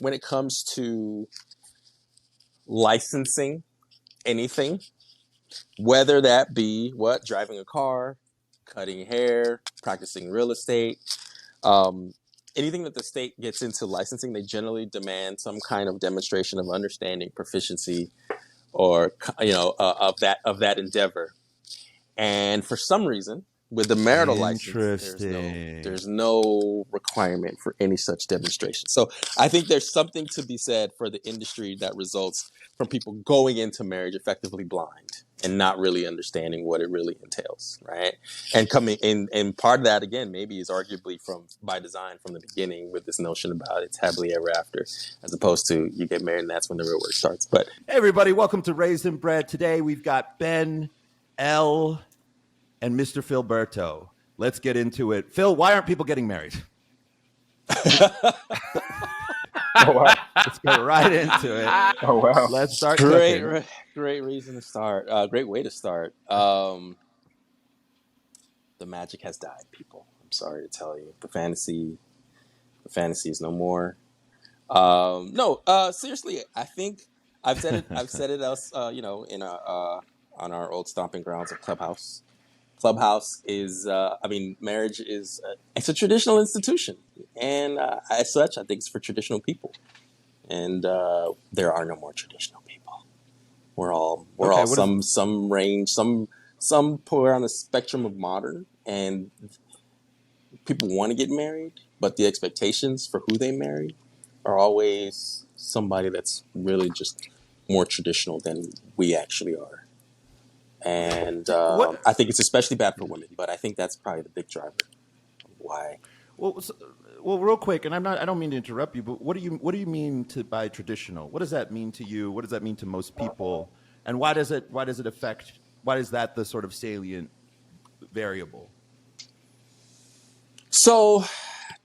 when it comes to licensing anything, whether that be driving a car, cutting hair, practicing real estate, um, anything that the state gets into licensing, they generally demand some kind of demonstration of understanding, proficiency, or of that endeavor. And for some reason, with the marital license, Interesting. there's no requirement for any such demonstration. So I think there's something to be said for the industry that results from people going into marriage effectively blind and not really understanding what it really entails, right? And coming in, and part of that again maybe is arguably by design from the beginning, with this notion about it's happily ever after, as opposed to you get married and that's when the real work starts. But hey everybody, welcome to Raised and Bred. Today we've got Ben, L, and Mr. Philberto. Let's get into it. Phil, why aren't people getting married? Oh, wow. Let's go right into it. Oh, wow. Let's start great cooking. great reason to start. Great way to start. The magic has died, people. I'm sorry to tell you. The fantasy is no more. Seriously, I think I've said it else, in on our old stomping grounds of Clubhouse. Clubhouse is, marriage is, it's a traditional institution. And as such, I think it's for traditional people. And there are no more traditional people. We're all some range, some we're on the spectrum of modern, and people want to get married, but the expectations for who they marry are always somebody that's really just more traditional than we actually are. And I think it's especially bad for women, but I think that's probably the big driver of why. Well, real quick, and I don't mean to interrupt you, but what do you mean by traditional? What does that mean to you? What does that mean to most people? And why is that the sort of salient variable? So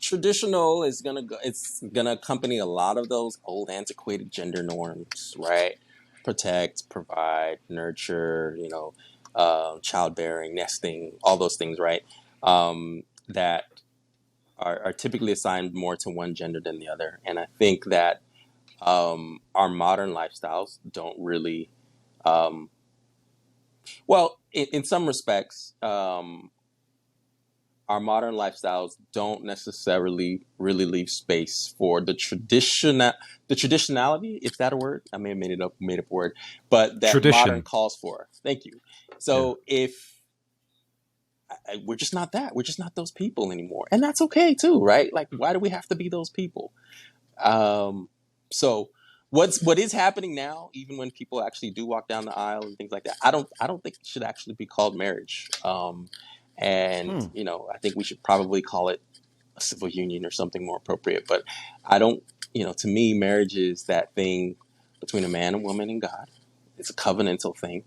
traditional is it's gonna accompany a lot of those old antiquated gender norms, right? Protect, provide, nurture, childbearing, nesting, all those things, right? That are typically assigned more to one gender than the other. And I think that our modern lifestyles don't really, in some respects, our modern lifestyles don't necessarily really leave space for the traditionality, if that a word. I may have made up a word, but that modern calls for. Thank you. So we're just not that. We're just not those people anymore, and that's okay too, right? Like, why do we have to be those people? So what is happening now, even when people actually do walk down the aisle and things like that, I don't think it should actually be called marriage. And I think we should probably call it a civil union or something more appropriate. But I don't, to me, marriage is that thing between a man and woman and God. It's a covenantal thing,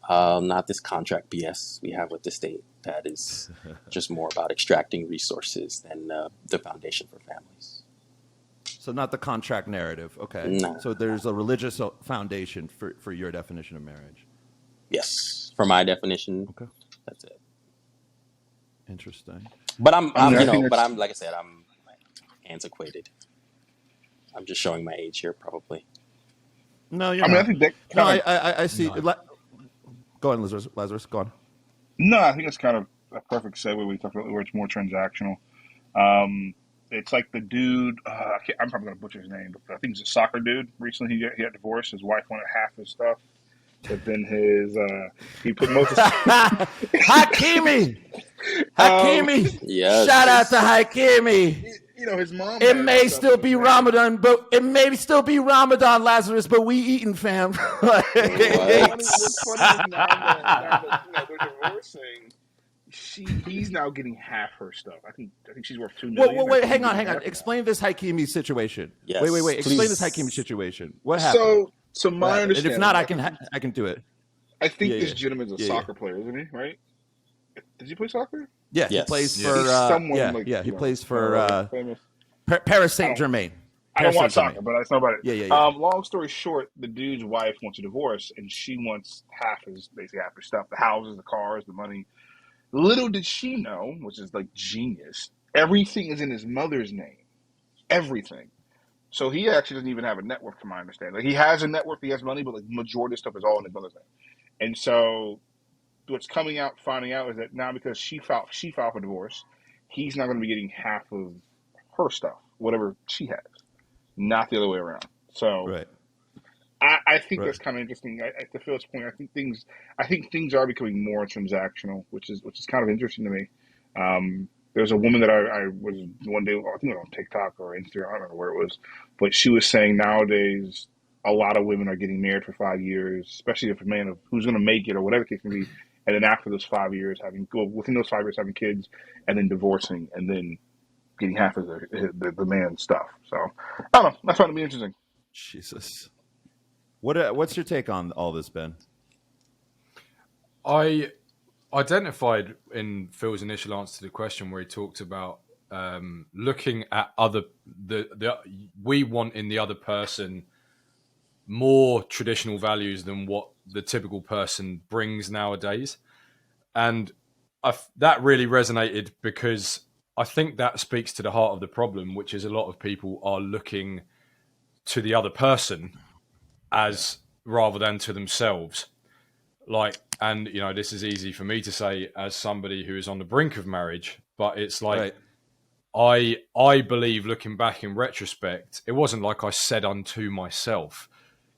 not this contract BS we have with the state that is just more about extracting resources than the foundation for families. So not the contract narrative. Okay. No. So there's a religious foundation for your definition of marriage. Yes. For my definition, okay. That's it. Interesting. But I'm like I said, I'm antiquated. I'm just showing my age here, probably. No, you're not. I think that I see. Go on, Lazarus. Go on. No, I think it's kind of a perfect segue. We talked about where it's more transactional. It's like the dude. I'm probably gonna butcher his name, but I think he's a soccer dude. Recently, he got divorced. His wife wanted half his stuff, but then he put most of Hakimi. Yes. Shout out to Hakimi. His mom. It may still be Ramadan, Lazarus, but we eating, fam. What's funny is now that they're divorcing, he's now getting half her stuff. I think she's worth $2 million. Wait, hang on. Explain this Hakimi situation. Yes, wait. please. Explain this Hakimi situation. What happened? So my understanding. And if not, I can do it. I think this gentleman's a soccer player, isn't he? Right? Does he play soccer? Yeah, yes. He plays for. He plays for Paris Saint-Germain. I don't watch soccer, but I know about it. Yeah. Long story short, the dude's wife wants a divorce, and she wants half his stuff: the houses, the cars, the money. Little did she know, which is like genius, everything is in his mother's name. Everything. So he actually doesn't even have a network, from my understanding. Like he has a network, he has money, but like majority of stuff is all in his mother's name. And so what's finding out is that now because she filed for divorce, he's not going to be getting half of her stuff, whatever she has, not the other way around. So Right. I think Right. that's kind of interesting. To Phil's point, I think things are becoming more transactional, which is kind of interesting to me. There's a woman that I was one day, I think it was on TikTok or Instagram, I don't remember where it was, but she was saying nowadays a lot of women are getting married for 5 years, especially if a man of who's going to make it or whatever the case may be, and then after those 5 years within those 5 years having kids, and then divorcing, and then getting half of the man's stuff. So I don't know. I find it to be interesting. Jesus. What's your take on all this, Ben? I identified in Phil's initial answer to the question where he talked about looking at we want in the other person more traditional values than what the typical person brings nowadays. And that really resonated because I think that speaks to the heart of the problem, which is a lot of people are looking to the other person as rather than to themselves. Like, and you know, this is easy for me to say as somebody who is on the brink of marriage, but it's like, right. I believe, looking back in retrospect, it wasn't like I said unto myself,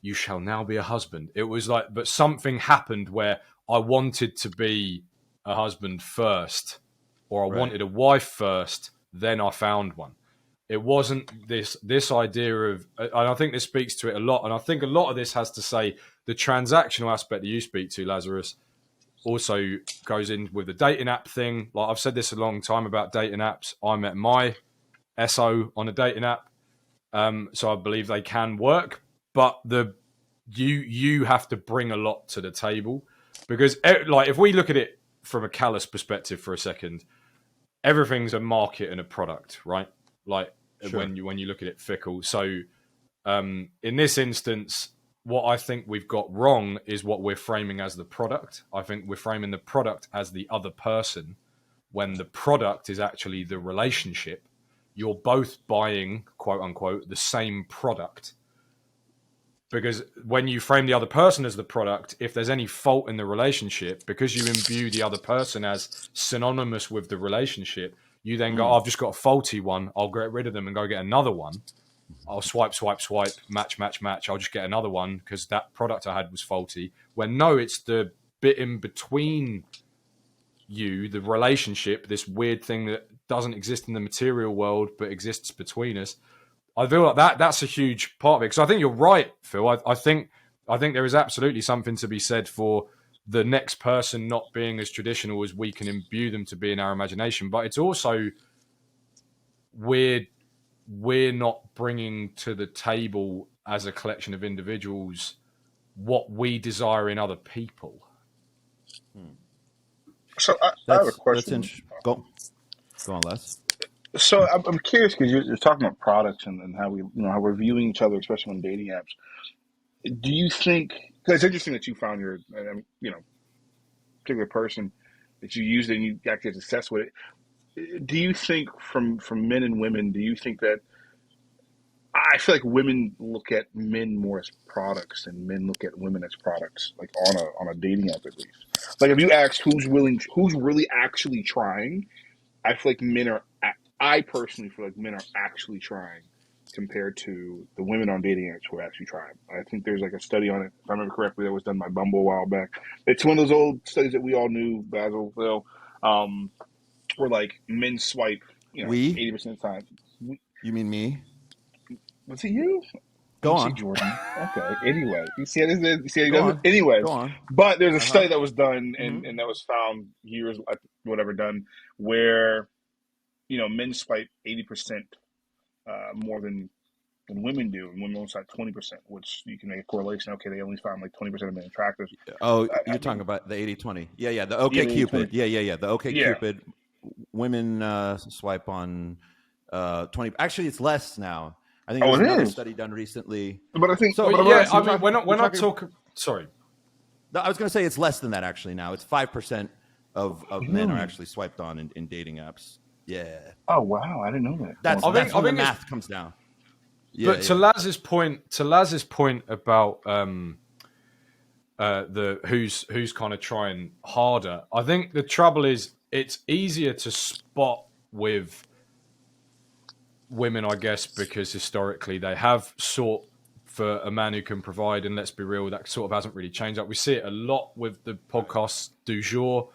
you shall now be a husband. It was like, but something happened where I wanted to be a husband first, or I wanted a wife first, then I found one. It wasn't this idea of, and I think this speaks to it a lot, and I think a lot of this has to say the transactional aspect that you speak to, Lazarus, also goes in with the dating app thing. Like I've said this a long time about dating apps. I met my SO on a dating app, so I believe they can work, but you have to bring a lot to the table because, like, if we look at it from a callous perspective for a second, everything's a market and a product, right? Like when you look at it fickle. So in this instance, what I think we've got wrong is what we're framing as the product. I think we're framing the product as the other person when the product is actually the relationship. You're both buying, quote unquote, the same product. Because when you frame the other person as the product, if there's any fault in the relationship, because you imbue the other person as synonymous with the relationship, you then go, I've just got a faulty one. I'll get rid of them and go get another one. I'll swipe, match. I'll just get another one because that product I had was faulty. When no, it's the bit in between you, the relationship, this weird thing that doesn't exist in the material world but exists between us. I feel like that's a huge part of it. Because I think you're right, Phil. I think there is absolutely something to be said for the next person not being as traditional as we can imbue them to be in our imagination. But it's also we're not bringing to the table as a collection of individuals what we desire in other people. So I have a question. Go on, Les. So I'm curious because you're talking about products and how how we're viewing each other, especially on dating apps. Do you think? Because it's interesting that you found your particular person that you used and you actually had success with it. Do you think from men and women? Do you think that I feel like women look at men more as products and men look at women as products, like on a dating app at least. Like if you ask who's really actually trying, I feel like I personally feel like men are actually trying compared to the women on dating apps who are actually trying. I think there's like a study on it, if I remember correctly, that was done by Bumble a while back. It's one of those old studies that we all knew, Basil, Phil, where like men swipe, 80% of the time. You mean me? Was it you? Go on. Jordan. Okay. Anyway, you see it? Go Anyways, on. but there's a study that was done and that was found years, whatever, done where men swipe 80% more than women do, and women only swipe 20%, which you can make a correlation. Okay, they only found like 20% of men attractive. Oh, you're talking about the 80-20. Yeah, the OkCupid. Yeah, the OkCupid. Women swipe on 20. Actually, it's less now. I think there's another study done recently. But I think so. We're not talking. Sorry, no, I was going to say it's less than that actually. Now it's 5% of men are actually swiped on in dating apps. Yeah. Oh wow, I didn't know that. That's when the math comes down. Yeah, But to Laz's point about the who's kind of trying harder, I think the trouble is it's easier to spot with women, I guess, because historically they have sought for a man who can provide, and let's be real, that sort of hasn't really changed. Like we see it a lot with the podcasts du jour,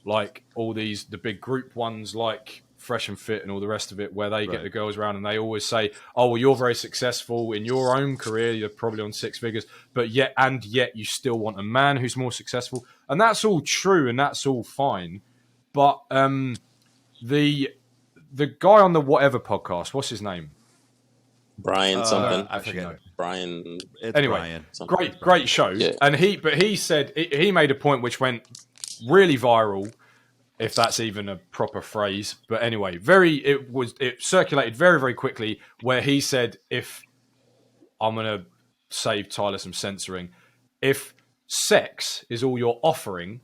like all the big group ones, like Fresh and Fit and all the rest of it, where they get the girls around and they always say, "Oh, well, you're very successful in your own career. You're probably on six figures, but yet you still want a man who's more successful," and that's all true and that's all fine, but the guy on the whatever podcast, what's his name? Brian something. I forget. No. Brian. It's Anyway, Brian. Something. great show. Yeah. And he said he made a point which went really viral, if that's even a proper phrase. But anyway, it circulated very, very quickly, where he said, if I'm gonna save Tyler some censoring, if sex is all you're offering,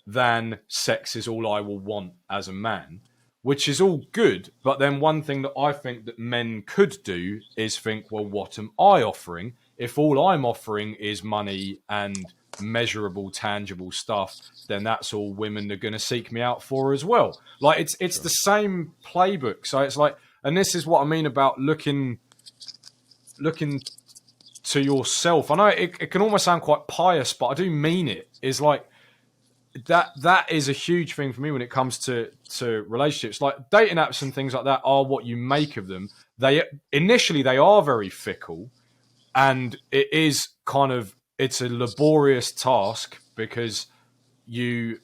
then sex is all I will want as a man. Which is all good, but then one thing that I think that men could do is think, well, what am I offering? If all I'm offering is money and measurable, tangible stuff, then that's all women are going to seek me out for as well. Like it's the same playbook. So it's like, and this is what I mean about looking to yourself. I know it can almost sound quite pious, but I do mean it. Is like, that is a huge thing for me when it comes to relationships. Like dating apps and things like that are what you make of them. They are very fickle, and it's a laborious task because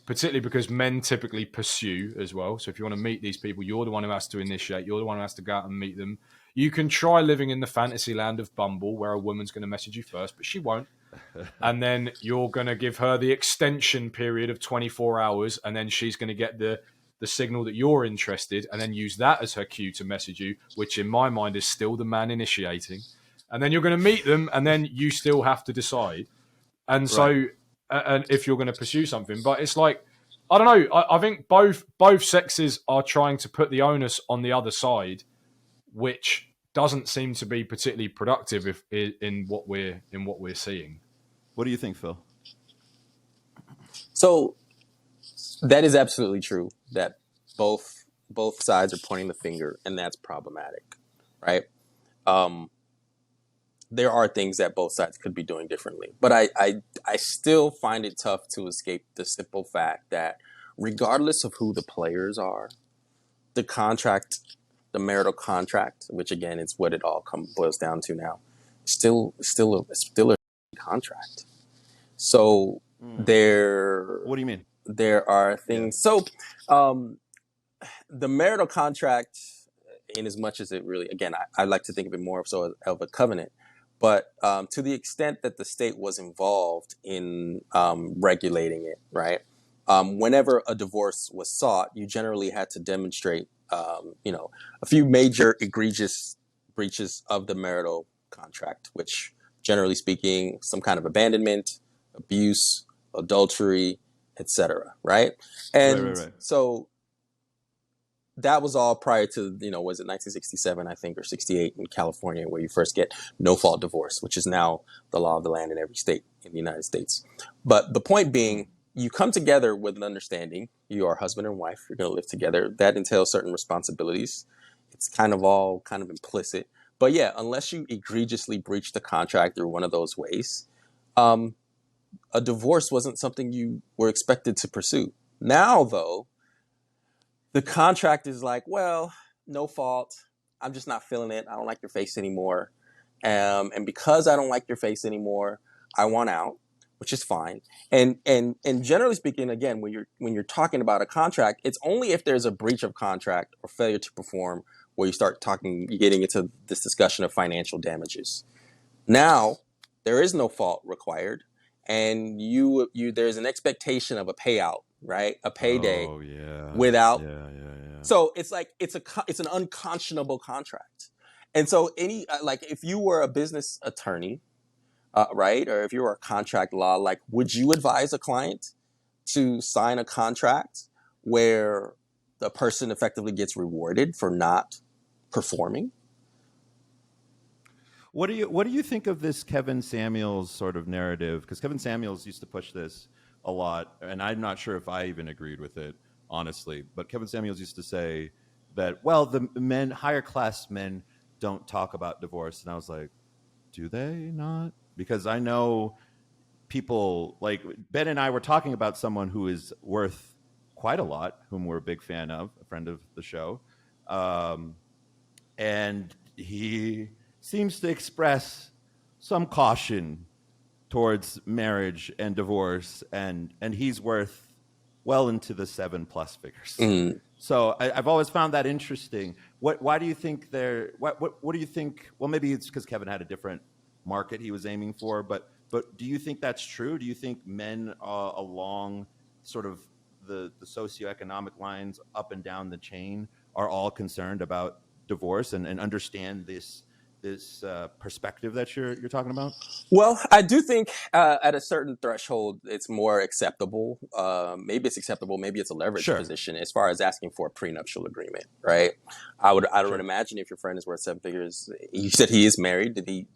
particularly because men typically pursue as well. So if you want to meet these people, you're the one who has to initiate. You're the one who has to go out and meet them. You can try living in the fantasy land of Bumble, where a woman's going to message you first, but she won't. And then you're going to give her the extension period of 24 hours, and then she's going to get the signal that you're interested, and then use that as her cue to message you, which in my mind is still the man initiating. And then you're going to meet them, and then you still have to decide. And so, and if you're going to pursue something, but it's like, I don't know. I think both sexes are trying to put the onus on the other side, which doesn't seem to be particularly productive in what we're seeing. What do you think, Phil? So that is absolutely true, that both sides are pointing the finger, and that's problematic, right? There are things that both sides could be doing differently, but I still find it tough to escape the simple fact that regardless of who the players are, the marital contract, which again is what it all boils down to now, still a contract. So What do you mean? There are things. So the marital contract, in as much as it really, again, I like to think of it more of a covenant, but to the extent that the state was involved in regulating it, right? Whenever a divorce was sought, you generally had to demonstrate, a few major egregious breaches of the marital contract, which, generally speaking, some kind of abandonment, abuse, adultery, etc. Right? And Right. so that was all prior to, was it 1967, I think, or 68 in California, where you first get no-fault divorce, which is now the law of the land in every state in the United States. But the point being, you come together with an understanding. You are husband and wife. You're going to live together. That entails certain responsibilities. It's all kind of implicit. But yeah, unless you egregiously breach the contract through one of those ways, a divorce wasn't something you were expected to pursue. Now, though, the contract is like, well, no fault. I'm just not feeling it. I don't like your face anymore. And because I don't like your face anymore, I want out, which is fine. And generally speaking, again, when you're talking about a contract, it's only if there's a breach of contract or failure to perform where you're getting into this discussion of financial damages. Now, there is no fault required, and there's an expectation of a payout, right? A payday. Oh yeah. Without. Yeah. So it's like it's an unconscionable contract. And so if you were a business attorney, right, or if you were a contract law, like, would you advise a client to sign a contract where the person effectively gets rewarded for not performing? What do you think of this Kevin Samuels sort of narrative? Because Kevin Samuels used to push this a lot, and I'm not sure if I even agreed with it, honestly. But Kevin Samuels used to say that, well, the men, higher class men, don't talk about divorce, and I was like, do they not? Because I know people like Ben and I were talking about someone who is worth quite a lot, whom we're a big fan of, a friend of the show. And he seems to express some caution towards marriage and divorce, and he's worth well into the 7+ figures. Mm. So I've always found that interesting. Why do you think they're? What do you think? Well, maybe it's because Kevin had a different market he was aiming for, but do you think that's true? Do you think men along sort of the socioeconomic lines up and down the chain are all concerned about divorce and understand this perspective that you're talking about? Well, I do think at a certain threshold, it's more acceptable. Maybe it's acceptable. Maybe it's a leverage Sure. position as far as asking for a prenuptial agreement, right? I would Sure. imagine if your friend is worth 7 figures. You said he is married. Did he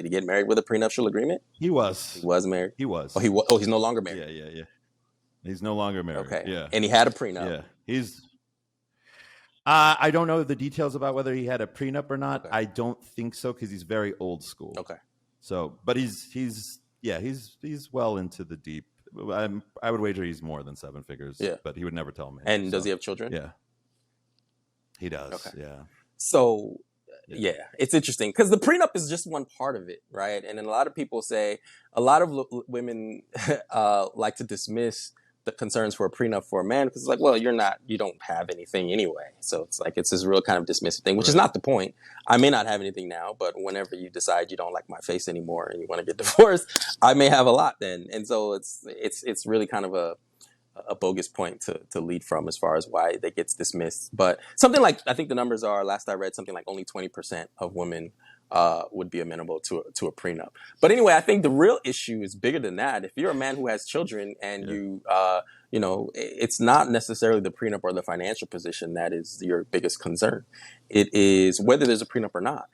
get married with a prenuptial agreement? He was. He was married. He was. Oh, he's no longer married. Yeah. He's no longer married. Okay. Yeah. And he had a prenup. Yeah. He's. I don't know the details about whether he had a prenup or not. Okay. I don't think so because he's very old school. Okay. So, but he's well into the deep. I would wager he's more than 7 figures. Yeah. But he would never tell me. And does he have children? Yeah. He does. Okay. Yeah. So, yeah, it's interesting because the prenup is just one part of it, right? And then a lot of people say, a lot of women like to dismiss the concerns for a prenup for a man because it's like, well, you don't have anything anyway. So it's like, it's this real kind of dismissive thing, which is not the point. I may not have anything now, but whenever you decide you don't like my face anymore and you want to get divorced, I may have a lot then. And so it's really kind of a bogus point to lead from as far as why that gets dismissed. But something like, I think the numbers are, last I read, something like only 20% of women would be amenable to a prenup. But anyway, I think the real issue is bigger than that. If you're a man who has children and it's not necessarily the prenup or the financial position that is your biggest concern. It is whether there's a prenup or not.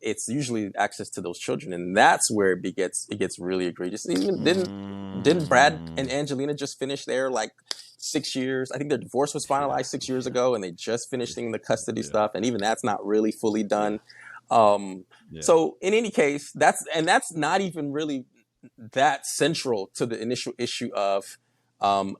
It's usually access to those children, and that's where it gets really egregious. Even didn't Brad and Angelina just finish their 6 years? I think their divorce was finalized 6 years ago, and they just finishing the custody stuff, and even that's not really fully done. So in any case, that's not even really that central to the initial issue of,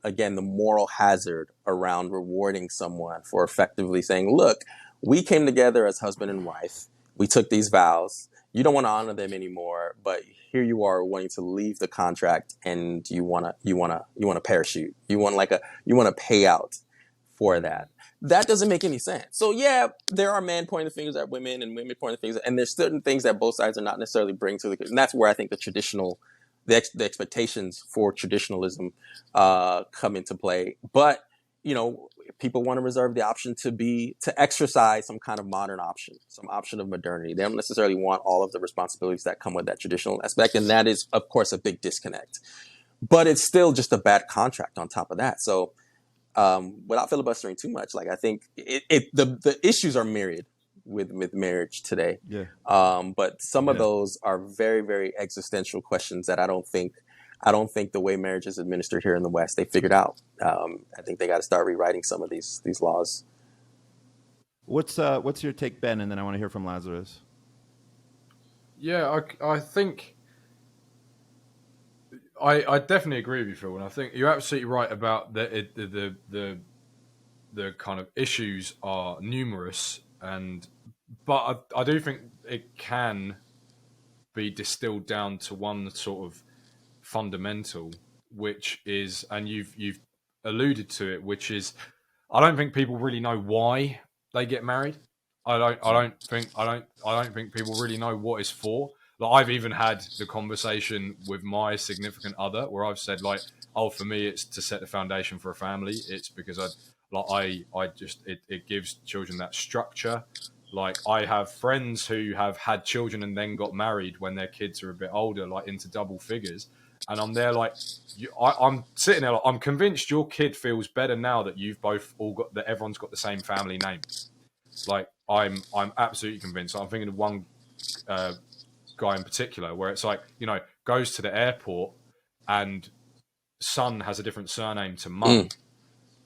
again, the moral hazard around rewarding someone for effectively saying, look, we came together as husband and wife. We took these vows. You don't want to honor them anymore, but here you are wanting to leave the contract and you want to parachute. You want a payout for that. That doesn't make any sense. So yeah, there are men pointing the fingers at women and women pointing the fingers, and there's certain things that both sides are not necessarily bringing to and that's where I think the expectations for traditionalism come into play. But people want to reserve the option to exercise some kind of modern option, some option of modernity. They don't necessarily want all of the responsibilities that come with that traditional aspect, and that is, of course, a big disconnect. But it's still just a bad contract on top of that. So. Without filibustering too much, I think the issues are myriad with marriage today. Yeah. But some of those are very, very existential questions that I don't think the way marriage is administered here in the West, they figured out. I think they got to start rewriting some of these laws. What's your take, Ben? And then I want to hear from Lazarus. Yeah, I think I definitely agree with you, Phil, and I think you're absolutely right about the kind of issues are numerous, but I do think it can be distilled down to one sort of fundamental, which is, and you've alluded to it, which is, I don't think people really know why they get married. I don't think people really know what it's for. I've even had the conversation with my significant other where I've said, for me, it's to set the foundation for a family. It's because it gives children that structure. I have friends who have had children and then got married when their kids are a bit older, into double figures. And I'm there I'm sitting there, I'm convinced your kid feels better now that you've both all got, that everyone's got the same family name. I'm absolutely convinced. I'm thinking of one guy in particular, where it's like, goes to the airport and son has a different surname to mum.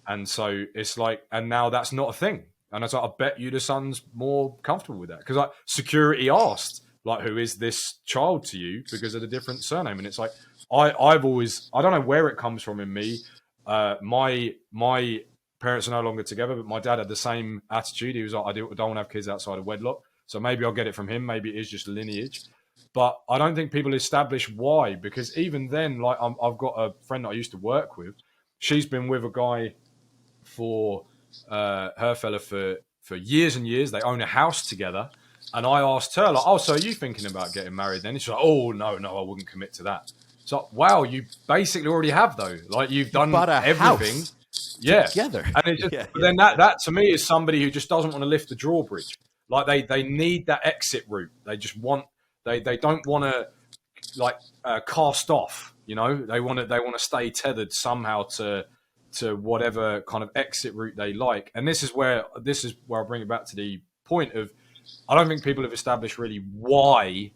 And so it's like, and now that's not a thing. And it's like, I bet you the son's more comfortable with that. Because like security asked, like, who is this child to you because of the different surname? And it's like, I've always, I don't know where it comes from in me. My parents are no longer together, but my dad had the same attitude. He was like, I don't want to have kids outside of wedlock. So maybe I'll get it from him. Maybe it is just lineage. But I don't think people establish why, because even then, like I've got a friend that I used to work with. She's been with a guy for her fella for years and years. They own a house together. And I asked her, like, oh, so are you thinking about getting married then? And she's like, oh, no, I wouldn't commit to that. So, wow, you basically already have, though. Like, you've done everything. Together. And it just, then that to me is somebody who just doesn't want to lift the drawbridge. Like, they need that exit route. They just want, they don't want to, like, cast off, They want to stay tethered somehow to whatever kind of exit route they like. And this is where I bring it back to the point of, I don't think people have established really why,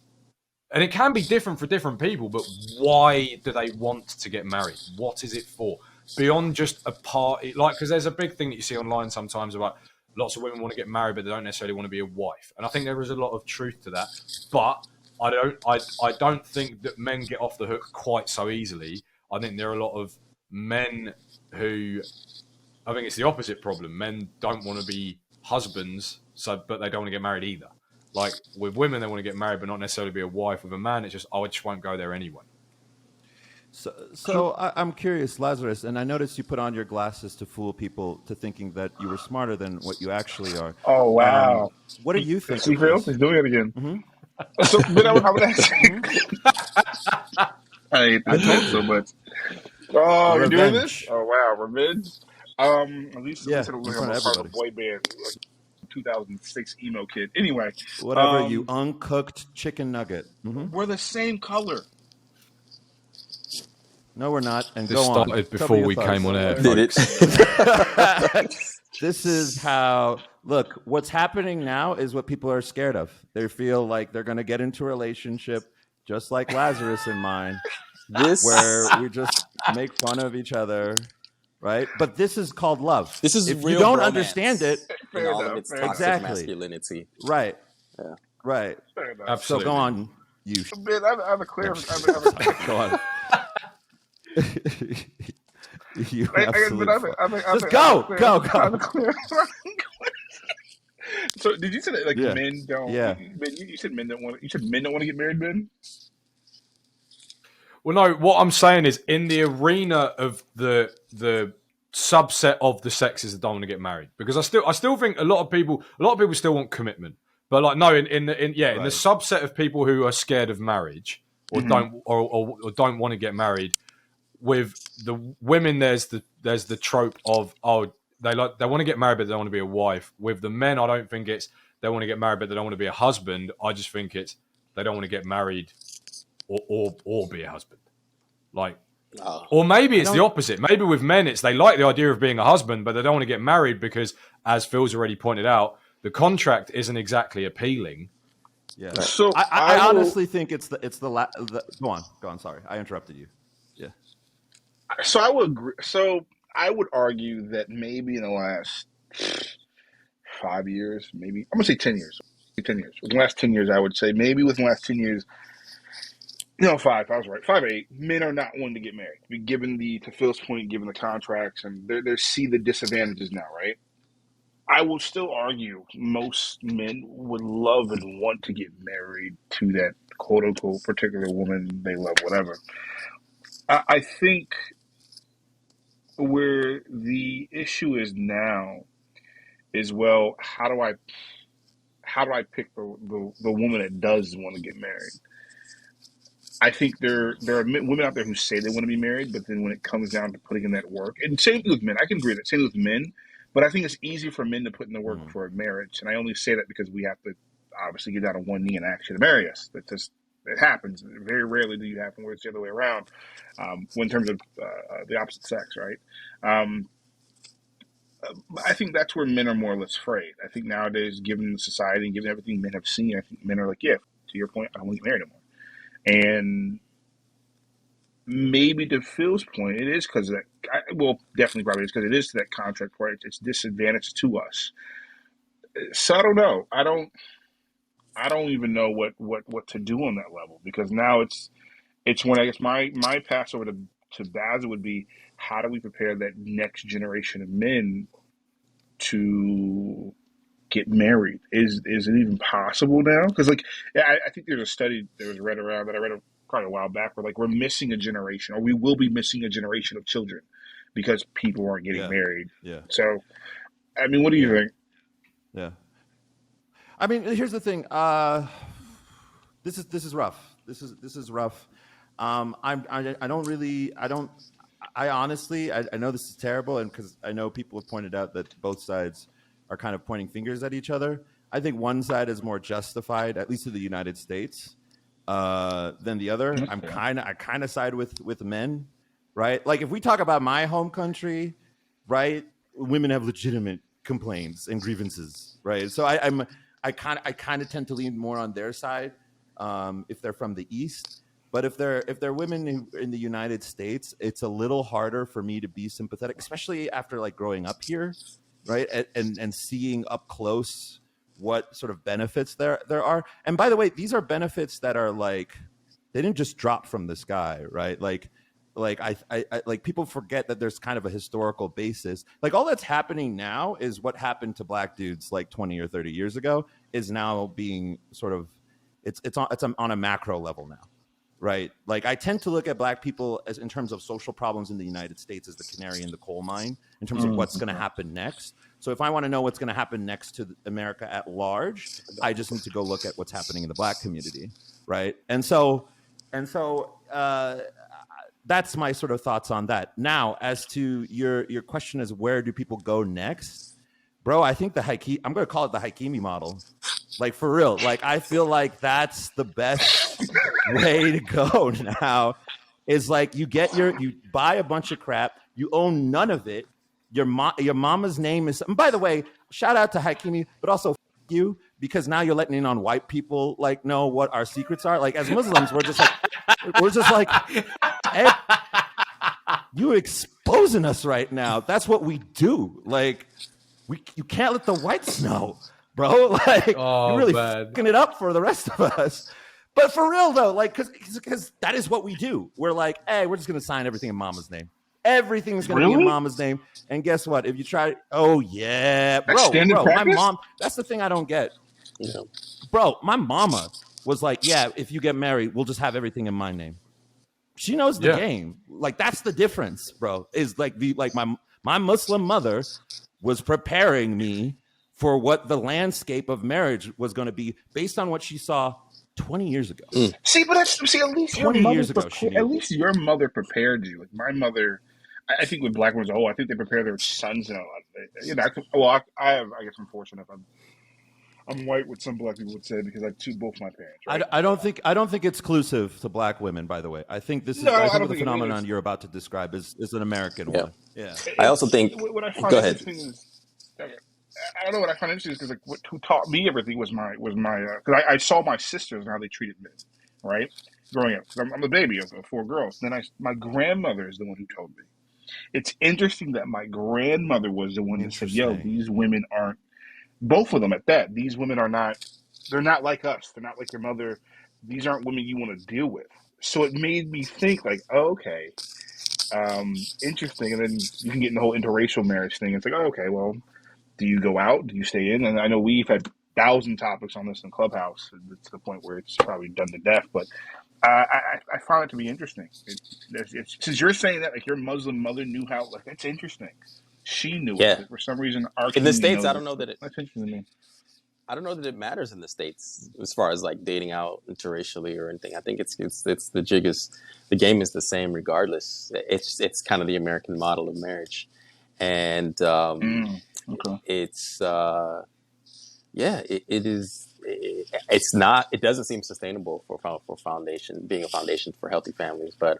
and it can be different for different people, but why do they want to get married? What is it for? Beyond just a party, like, because there's a big thing that you see online sometimes about lots of women want to get married, but they don't necessarily want to be a wife. And I think there is a lot of truth to that. But I don't think that men get off the hook quite so easily. I think there are a lot of men who, I think it's the opposite problem. Men don't want to be husbands, but they don't want to get married either. Like with women, they want to get married, but not necessarily be a wife. With a man, it's just, I just won't go there anyway. So I'm curious, Lazarus, and I noticed you put on your glasses to fool people to thinking that you were smarter than what you actually are. Oh, wow. What do you think? See, Phil? He's doing it again. Mm-hmm. So, but I would ask. I hate this so much. Oh, you're doing this? Oh, wow. Revenge? At least I'm part of a boy band. 2006 emo kid. Anyway, whatever, you uncooked chicken nugget. We're the same color. No, we're not. And this started before we came on air. Did it? This is how. Look, what's happening now is what people are scared of. They feel like they're going to get into a relationship, just like Lazarus and mine, where we just make fun of each other. Right, but this is called love. This is if real you don't romance understand it, in all of its toxic masculinity. Right, yeah, right. Absolutely. So go on, you. Man, I have a clear. Go on. You just go. So, did you say that men don't? Yeah. You said men don't want. You said men don't want to get married, Ben. Well, no. What I'm saying is, in the arena of the subset of the sexes that don't want to get married, because I still think a lot of people still want commitment, but like no, in the subset of people who are scared of marriage or don't want to get married, with the women there's the trope of they want to get married but they don't want to be a wife. With the men, I don't think it's they want to get married but they don't want to be a husband. I just think it's they don't want to get married or be a husband. Like, or maybe it's the opposite. Maybe with men, it's they like the idea of being a husband, but they don't want to get married because, as Phil's already pointed out, the contract isn't exactly appealing. Yeah. So I honestly think it's the go on. Sorry, I interrupted you. Yeah. So I would agree. So I would argue that maybe in the last 5 years, maybe I'm gonna say 10 years. 10 years. Within the last 10 years, I would say maybe within the last 10 years. No, 5. I was right. 5 or 8. Men are not wanting to get married. Given to Phil's point, given the contracts, and they see the disadvantages now, right? I will still argue most men would love and want to get married to that quote unquote particular woman they love, whatever. I think where the issue is now is, well, how do I pick the woman that does want to get married? I think there are women out there who say they want to be married, but then when it comes down to putting in that work, and same with men, I can agree that same with men, but I think it's easier for men to put in the work for a marriage, and I only say that because we have to obviously get down on one knee and ask you to marry us. It happens. Very rarely do you happen where it's the other way around. In terms of the opposite sex, right? I think that's where men are more or less afraid. I think nowadays, given the society and given everything men have seen, I think men are like, yeah, to your point, I don't want to get married anymore. And maybe to Phil's point, it is because of that. Well, definitely probably it's because it is to that contract part. It's disadvantage to us. So I don't know. I don't even know what to do on that level, because now it's when I guess my pass over to Baz would be, how do we prepare that next generation of men to get married? Is it even possible now? Because like I think there's a study that was read around that I read quite a while back, where like we're missing a generation, or we will be missing a generation of children because people aren't getting married. Yeah. So I mean, what do you think? Yeah. I mean, here's the thing. This is rough. This is rough. I honestly, I know this is terrible, and because I know people have pointed out that both sides are kind of pointing fingers at each other. I think one side is more justified, at least in the United States, than the other. I kind of side with men, right? Like if we talk about my home country, right, women have legitimate complaints and grievances, right? So I kind of tend to lean more on their side if they're from the East. But if they're women in the United States, it's a little harder for me to be sympathetic, especially after like growing up here, right, and seeing up close what sort of benefits there are. And by the way, these are benefits that are like, they didn't just drop from the sky, right? Like I like people forget that there's kind of a historical basis. Like all that's happening now is what happened to black dudes like 20 or 30 years ago is now being sort of it's on a macro level now. Right. Like I tend to look at black people as in terms of social problems in the United States as the canary in the coal mine in terms of what's going to happen next. So if I want to know what's going to happen next to America at large, I just need to go look at what's happening in the black community. Right. And so that's my sort of thoughts on that. Now, as to your question is where do people go next? Bro, I think I'm going to call it the Hakimi model. Like for real. Like I feel like that's the best way to go now. Is like you buy a bunch of crap, you own none of it. Your mama's name is. And by the way, shout out to Hakimi, but also you, because now you're letting in on white people like know what our secrets are. Like as Muslims, we're just like, hey, you exposing us right now. That's what we do. Like you can't let the whites know, bro. Like you're really fucking it up for the rest of us. But for real though, like because that is what we do. We're like, hey, we're just gonna sign everything in mama's name. Everything's gonna be in mama's name. And guess what? If you try, oh yeah, bro, my mom. That's the thing I don't get. Yeah. Bro, my mama was like, yeah, if you get married, we'll just have everything in my name. She knows the game. Like that's the difference, bro. Is like my Muslim mother was preparing me for what the landscape of marriage was going to be based on what she saw 20 years ago. See, but at least 20 years ago, at least your mother prepared you. Like my mother, I think with black women, I think they prepare their sons. You know, I guess I'm fortunate. I'm white, what some black people would say, because I have both my parents. Right? I don't think it's exclusive to black women. By the way, I think this is I think the phenomenon you're about to describe is an American one. Yeah. I also think. What I find interesting is, I don't know what I find interesting is because like who taught me everything was my because I saw my sisters and how they treated men, right? Growing up, I'm a baby of 4 girls. Then my grandmother is the one who told me. It's interesting that my grandmother was the one that said, "Yo, these women aren't." Both of them at that. These women are not. They're not like us. They're not like your mother. These aren't women you want to deal with. So it made me think like, oh, okay, interesting. And then you can get in the whole interracial marriage thing. It's like, oh, okay, well, do you go out? Do you stay in? And I know we've had 1,000 topics on this in Clubhouse to the point where it's probably done to death. But I found it to be interesting. Since you're saying that, like your Muslim mother knew how, like that's interesting. She knew it. For some reason, in the States, I don't know that that's interesting to me. I don't know that it matters in the States as far as like dating out interracially or anything. I think it's the game is the same regardless. It's kind of the American model of marriage, and it's it is. It's not. It doesn't seem sustainable for being a foundation for healthy families, but.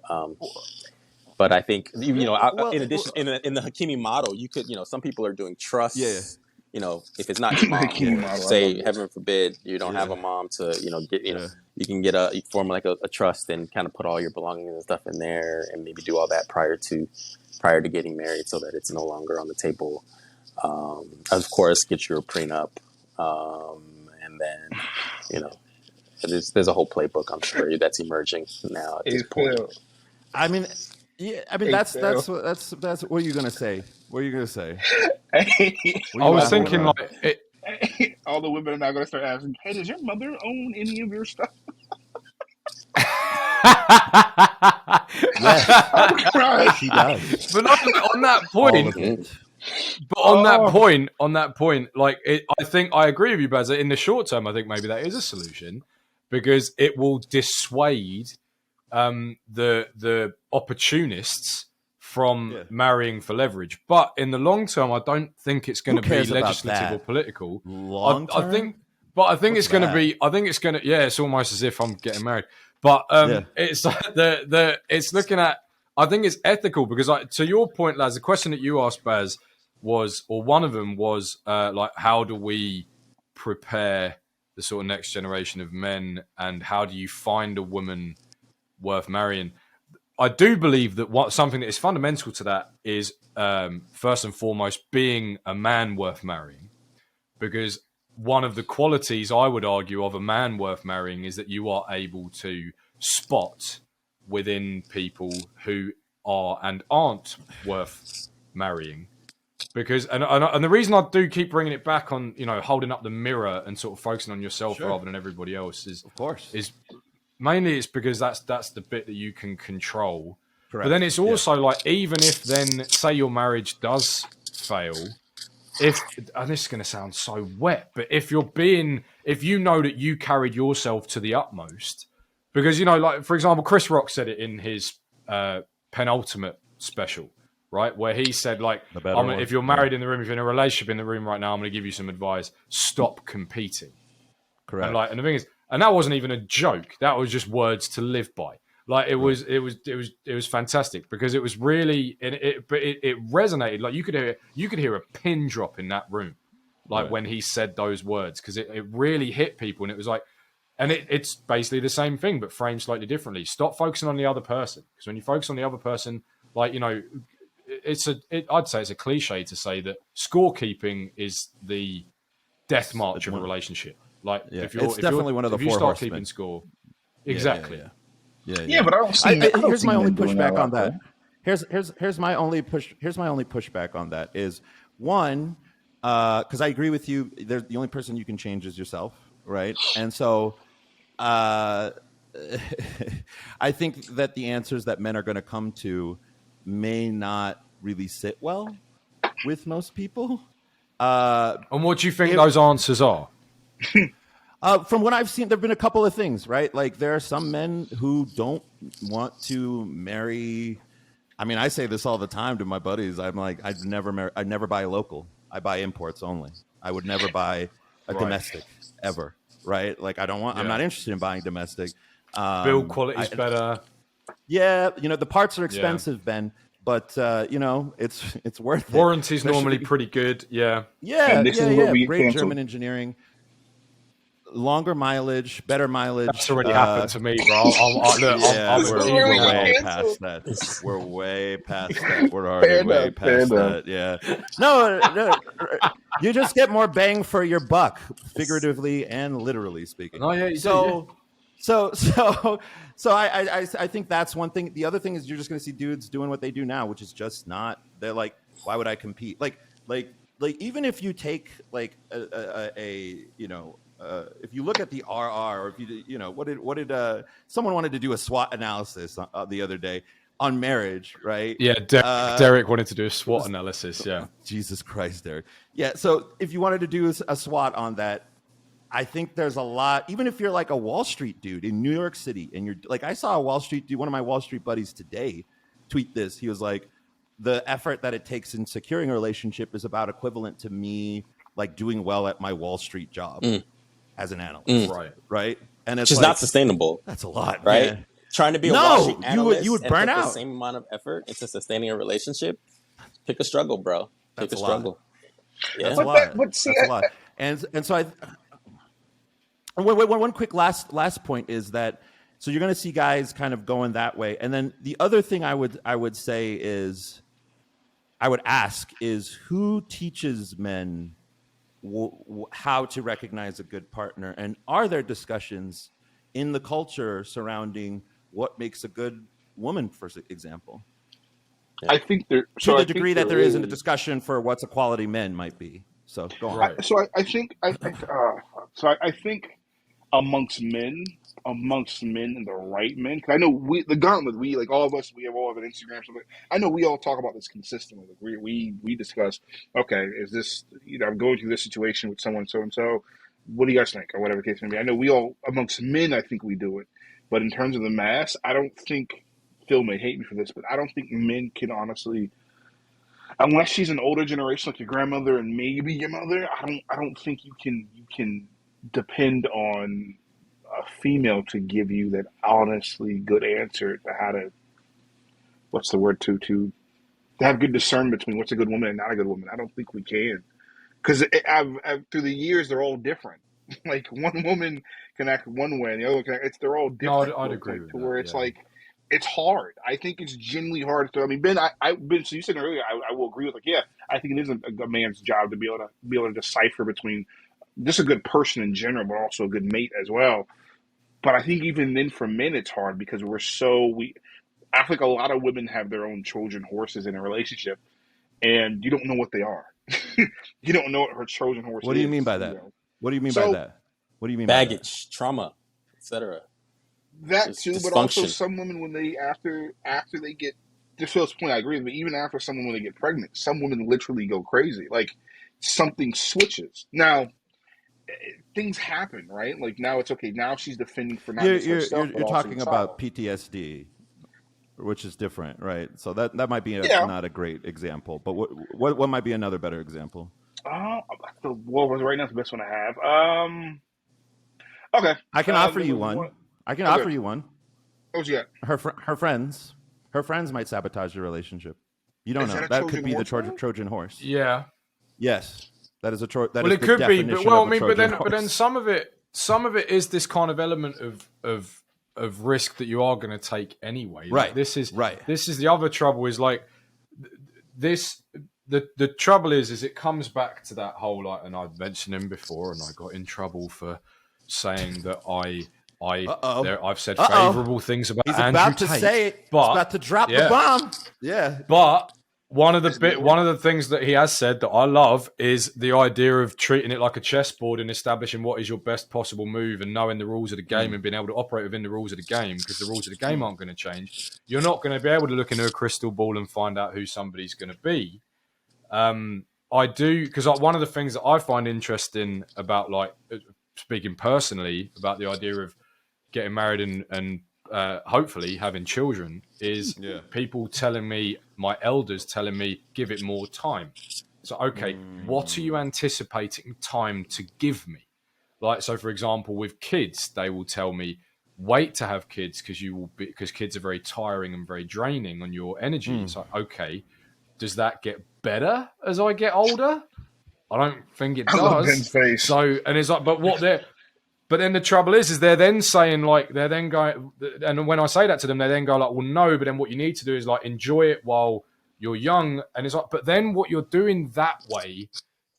But I think in addition in the Hakimi model, you could some people are doing trusts. if it's not your mom, Key model. I say love this. heaven forbid you don't have a mom to, get, you can get you form like a trust and kind of put all your belongings and stuff in there and maybe do all that prior to getting married so that it's no longer on the table. Of course, get your prenup, and then, there's a whole playbook, I'm sure, that's emerging now at Hey this point. Phil. I mean, yeah. I mean, Hey, that's Phil. what are you gonna say? What are you gonna say? Hey, What are I you was laughing thinking about? like all the women are now going to start asking, "Hey, does your mother own any of your stuff?" Yes, I'm crying. she does. but on that All point, of it. but Oh, on that point, like I think I agree with you, Baz. In the short term, I think maybe that is a solution because it will dissuade the opportunists from Yeah. marrying for leverage. But in the long term, I don't think it's going Who to be cares about legislative or that? political. Long I term? think, but I think What's it's going to that? be. I think it's going to. Yeah, it's almost as if I'm getting married. But Yeah. it's it's looking at. I think it's ethical because, to your point, Laz, the question that you asked, Baz, was, or one of them was, like, how do we prepare the sort of next generation of men, and how do you find a woman worth marrying? I do believe that something that is fundamental to that is, first and foremost, being a man worth marrying. Because one of the qualities I would argue of a man worth marrying is that you are able to spot within people who are and aren't worth marrying. Because and the reason I do keep bringing it back on, holding up the mirror and sort of focusing on yourself Sure. rather than everybody else Of course. is mainly it's because that's the bit that you can control. Correct. But then it's also like, even if then say your marriage does fail, and this is going to sound so wet, but if you know that you carried yourself to the utmost, because like for example, Chris Rock said it in his penultimate special, right, where he said like, if you're married in the room, if you're in a relationship in the room right now, I'm going to give you some advice: stop competing. Correct. And the thing is, and that wasn't even a joke. That was just words to live by. Like it was fantastic because it was really, it resonated. Like you could hear a pin drop in that room, like when he said those words, because it really hit people, and it was like, and it's basically the same thing but framed slightly differently. Stop focusing on the other person, because when you focus on the other person, like I'd say it's a cliche to say that scorekeeping is the death march of a relationship. Like if you're definitely one of the if you four start horsemen. keeping score, exactly. Yeah, but I don't see. Here's my only pushback on that. Though. Here's my only pushback on that is one, because I agree with you. The only person you can change is yourself, right? And so, I think that the answers that men are going to come to may not really sit well with most people. And what do you think those answers are? From what I've seen, there have been a couple of things, right? Like there are some men who don't want to marry. I mean, I say this all the time to my buddies. I'm like, I'd never buy local. I buy imports only. I would never buy a domestic ever, right? Like I'm not interested in buying domestic. Build quality is better. Yeah, the parts are expensive, Ben, but it's worth it. Warranty's normally pretty good. Yeah. Yeah, this is where we get great canceled. German engineering. Longer mileage, better mileage. That's already happened to me, bro. We're way past that. We're way past that. We're already way past that. Yeah. No, you just get more bang for your buck, figuratively and literally speaking. Oh yeah. So I think that's one thing. The other thing is you're just going to see dudes doing what they do now, which is just not. They're like, why would I compete? Like even if you take like if you look at the RR, or if what did someone wanted to do a SWOT analysis the other day on marriage, right? Yeah, Derek wanted to do a SWOT analysis. Yeah, Jesus Christ, Derek. Yeah, so if you wanted to do a SWOT on that, I think there's a lot. Even if you're like a Wall Street dude in New York City, and you're like, I saw a Wall Street dude, one of my Wall Street buddies today, tweet this. He was like, the effort that it takes in securing a relationship is about equivalent to me like doing well at my Wall Street job as an analyst, right? And it's just not sustainable. That's a lot, right? Man. Trying to be a Wall Street analyst you would burn out. The same amount of effort into sustaining a relationship. Pick a struggle, bro. Pick a struggle. That's Yeah. a But that, lot. but see, That's a lot. And so one quick last point is that, so you're going to see guys kind of going that way. And then the other thing I would say is, I would ask is, who teaches men how to recognize a good partner, and are there discussions in the culture surrounding what makes a good woman, for example, Yeah. I think there. to So the I think degree that there there isn't a is. discussion for what's a quality men might be. So go on. Right. I think I think amongst men and the right men. 'Cause I know the gauntlet, we like all of us, we have all of an Instagram. Something. I know we all talk about this consistently. Like we discuss. Okay, is this, I'm going through this situation with someone so and so. What do you guys think, or whatever the case may be? I know we all amongst men. I think we do it, but in terms of the mass, I don't think. Phil may hate me for this, but I don't think men can honestly, unless she's an older generation like your grandmother and maybe your mother. I don't think you can depend on a female to give you that honestly good answer to how to, what's the word, to have good discernment between what's a good woman and not a good woman. I don't think we can, because I've through the years they're all different. Like one woman can act one way and the other one can act, they're all No, different I'd to a agree point with to that. where it's Yeah. like it's hard. I think it's genuinely hard. So I mean, Ben, Ben. So you said earlier, I will agree with, like, yeah, I think it is a man's job to be able to decipher between just a good person in general, but also a good mate as well. But I think even then, for men, it's hard because we. I think a lot of women have their own Trojan horses in a relationship, and you don't know what they are. You don't know what her Trojan horse What do you mean is. by that? What do you mean by So that? What do you mean by that? Baggage, trauma, etc. that Just too, but also dysfunction. some women, when they after they get, to Phil's point, I agree. But even after someone, when they get pregnant, some women literally go crazy. Like something switches. Now things happen, right? Like now it's okay. Now she's defending for not You're just you're herself you're, but you're also the talking about child. PTSD, which is different, right? So that might be Yeah. not a great example, but what might be another better example? What was right now is the best one I have. Okay. I can offer There you was one. one. I can Okay. offer you one. What was you got? Her friends might sabotage your relationship. You don't Is that know. a That could Trojan be the horse though? Trojan horse. Yeah. Yes, that is that Well, is it the could be, but definition well, of I a mean, Trojan but then horse. some of it is this kind of element of risk that you are going to take anyway. Like Right, this is right. the other trouble is like this. The trouble is it comes back to that whole, like, and I've mentioned him before, and I got in trouble for saying that I've said favourable things about He's Andrew about to Tate, say it. He's about to drop the bomb. Yeah. but one of His name. the things that he has said that I love is the idea of treating it like a chessboard and establishing what is your best possible move and knowing the rules of the game and being able to operate within the rules of the game, because the rules of the game aren't going to change. You're not going to be able to look into a crystal ball and find out who somebody's going to be. I do, because one of the things that I find interesting about, like, speaking personally about the idea of getting married and hopefully having children is people telling me, my elders telling me, give it more time. So, okay, what are you anticipating time to give me? Like, so for example, with kids, they will tell me, wait to have kids because kids are very tiring and very draining on your energy. It's like, okay, does that get better as I get older? I don't think it I love Ben's does. face. So, and it's like, but then the trouble is they're then saying, like, they're then going, and when I say that to them, they then go like, well, no, but then what you need to do is, like, enjoy it while you're young. And it's like, but then what you're doing that way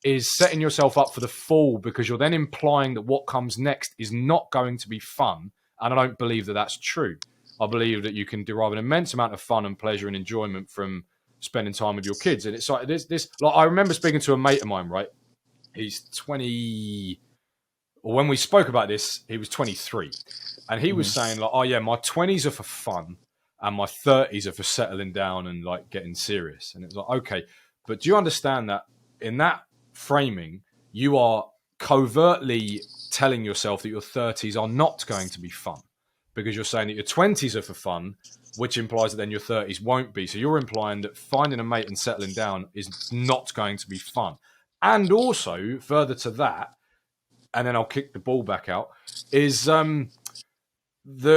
is setting yourself up for the fall, because you're then implying that what comes next is not going to be fun. And I don't believe that that's true. I believe that you can derive an immense amount of fun and pleasure and enjoyment from spending time with your kids. And it's like this, like, I remember speaking to a mate of mine, right? He's 20, or when we spoke about this, he was 23. And he was saying, like, oh yeah, my 20s are for fun and my 30s are for settling down and, like, getting serious. And it was like, okay, but do you understand that in that framing, you are covertly telling yourself that your 30s are not going to be fun, because you're saying that your 20s are for fun, which implies that then your 30s won't be. So you're implying that finding a mate and settling down is not going to be fun. And also, further to that, and then I'll kick the ball back out, is the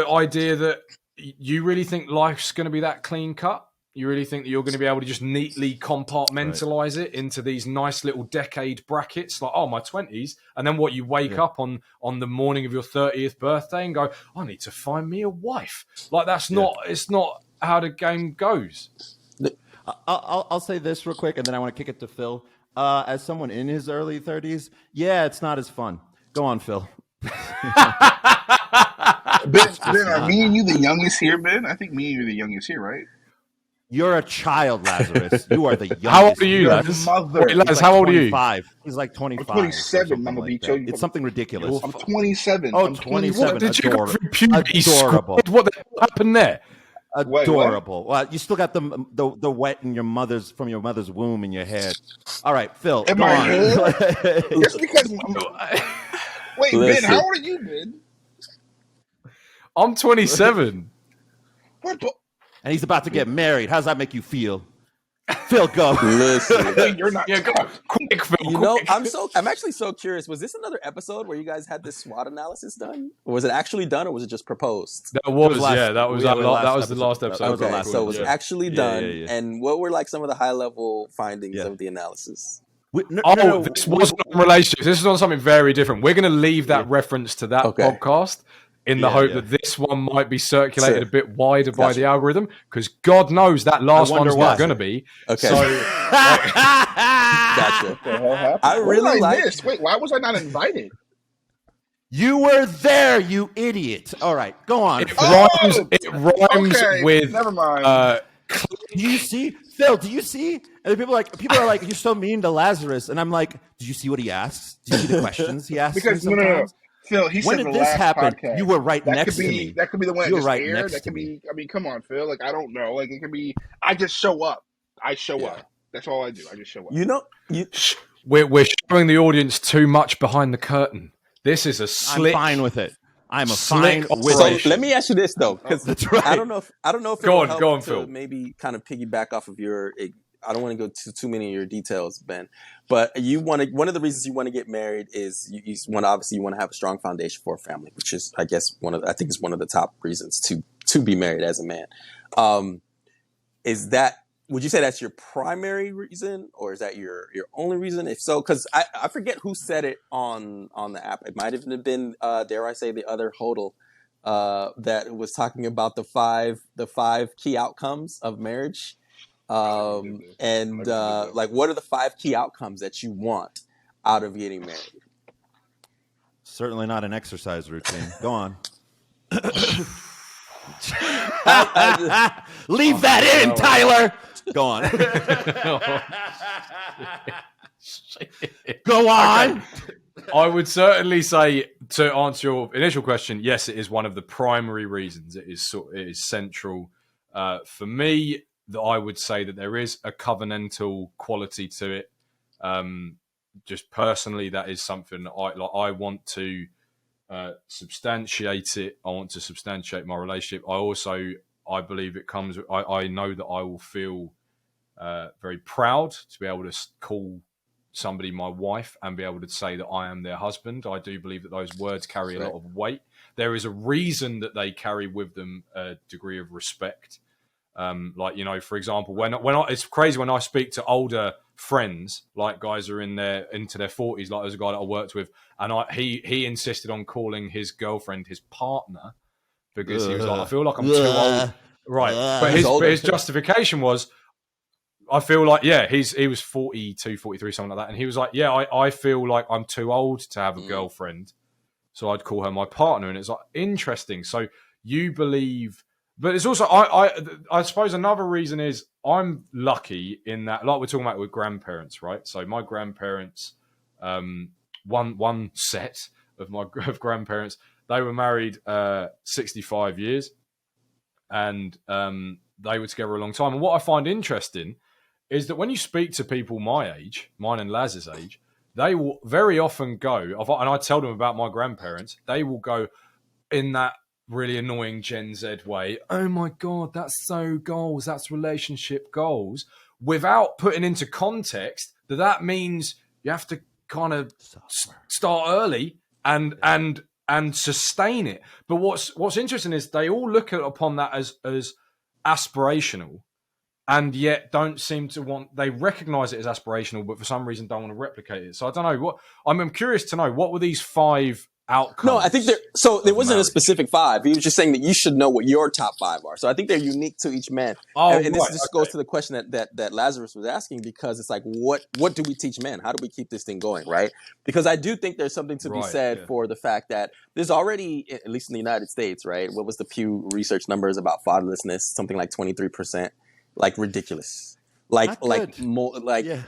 idea that you really think life's going to be that clean cut. You really think that you're going to be able to just neatly compartmentalize it into these nice little decade brackets? Like, oh, my 20s. And then what, you wake up on the morning of your 30th birthday and go, I need to find me a wife. Like, it's not how the game goes. I'll say this real quick, and then I want to kick it to Phil. As someone in his early 30s, it's not as fun. Go on, Phil. Ben, are me and you the youngest here, Ben? I think me and you are the youngest here, right? You're a child, Lazarus. You are the youngest. How old are you, Laz? Mother. Wait, Laz, how old are you? He's like 25. I'm 27, Mama like Bicho. It's something ridiculous. I'm 27. Oh, I'm 27. What did you go through puberty? Adorable. What happened there? Adorable. Well, you still got the wet in your mother's womb in your head. All right, Phil. In go my on. head? Just because. Wait, Listen. Ben, how old are you, Ben? I'm 27. What? And he's about to get married. How does that make you feel? Phil, go. Listen. Wait, you're not. Yeah, go quick, Phil. You know, quick. I'm actually so curious. Was this another episode where you guys had this SWOT analysis done? Or was it actually done, or was it just proposed? That was last- that was we had the our last last episode. That was our Okay, last so it was one. actually done. Yeah. And what were like some of the high level findings Yeah. of the analysis? This wasn't on relationships. This is on something very different. We're going to leave that reference to that podcast in the hope that this one might be circulated a bit wider by the algorithm, because God knows that last one's not going to be. Okay. So, Gotcha. What the hell happened? I really like this. Wait, why was I not invited? You were there, you idiot. All right, go on. it rhymes Okay, with. never mind. Do you see, Phil? Do you see? And people are like, you're so mean to Lazarus, and I'm like, did you see what he asks? Did you see the questions he asks? Because me sometimes? Phil, he When said did the this last happen? podcast. You were right That next could to be, me. That could be the one You that were just right aired. next That to could me. be. I mean, come on, Phil. Like, I don't know. Like, it could be. I just show up. I show up. That's all I do. I just show up. You know, We're showing the audience too much behind the curtain. This is a slick. I'm fine with it. I'm a slick fine with so it. let me ask you this though, because That's right. I don't know if it Go will on, help go on, to Phil. maybe kind of piggyback off of your. I don't want to go too many of your details, Ben, but one of the reasons you want to get married is you want to have a strong foundation for a family, which is, I guess, one of the top reasons to be married as a man. Would you say that's your primary reason, or is that your only reason? If so, because I forget who said it on the app. It might have been dare I say the other hodl that was talking about the five key outcomes of marriage. Like, what are the 5 key outcomes that you want out of getting married? Certainly not an exercise routine. Go on. Leave that in, Tyler. Go on. Go on. Okay. I would certainly say, to answer your initial question, yes, it is one of the primary reasons. It is central for me. That I would say that there is a covenantal quality to it. Just personally, that is something that I want to substantiate it. I want to substantiate my relationship. I believe it comes. I know that I will feel very proud to be able to call somebody my wife and be able to say that I am their husband. I do believe that those words carry a lot of weight. There is a reason that they carry with them a degree of respect. For example, it's crazy when I speak to older friends, like guys who are into their 40s. Like, there's a guy that I worked with, and he insisted on calling his girlfriend his partner because he was like, I feel like I'm too old. Right. But his justification was, I feel like, he was 42, 43, something like that. And he was like, I feel like I'm too old to have a girlfriend. So I'd call her my partner. And it's like, interesting. So you believe, but it's also, I suppose another reason is I'm lucky in that, like we're talking about with grandparents, right? So my grandparents, one set of grandparents, they were married 65 years. And they were together a long time. And what I find interesting is that when you speak to people my age, mine and Laz's age, they will very often go, and I tell them about my grandparents, they will go in that really annoying Gen Z way, oh my God, that's so goals, that's relationship goals, without putting into context that means you have to kind of start early and sustain it. But what's interesting is they all look upon that as aspirational, and yet don't seem to want. They recognize it as aspirational, but for some reason don't want to replicate it. So I don't know what. I'm curious to know, what were these 5 No, I think outcomes there of wasn't a marriage? specific 5. He was just saying that you should know what your top 5 are. So I think they're unique to each man. Oh, And this right. just goes to the question that Lazarus was asking, because it's like, what do we teach men? How do we keep this thing going, right? Because I do think there's something to be Right. said Yeah. for the fact that there's already, at least in the United States, right? What was the Pew Research numbers about fatherlessness? Something like 23%, like ridiculous. Not good. Yeah.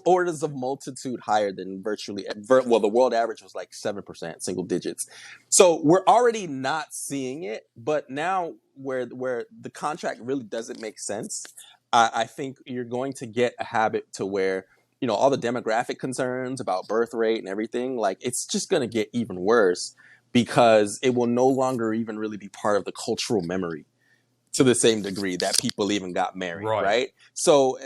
Orders of multitude higher than the world average was like 7%, single digits. So we're already not seeing it, but now where the contract really doesn't make sense, I think you're going to get a habit to where, all the demographic concerns about birth rate and everything, like it's just going to get even worse, because it will no longer even really be part of the cultural memory to the same degree that people even got married, right? So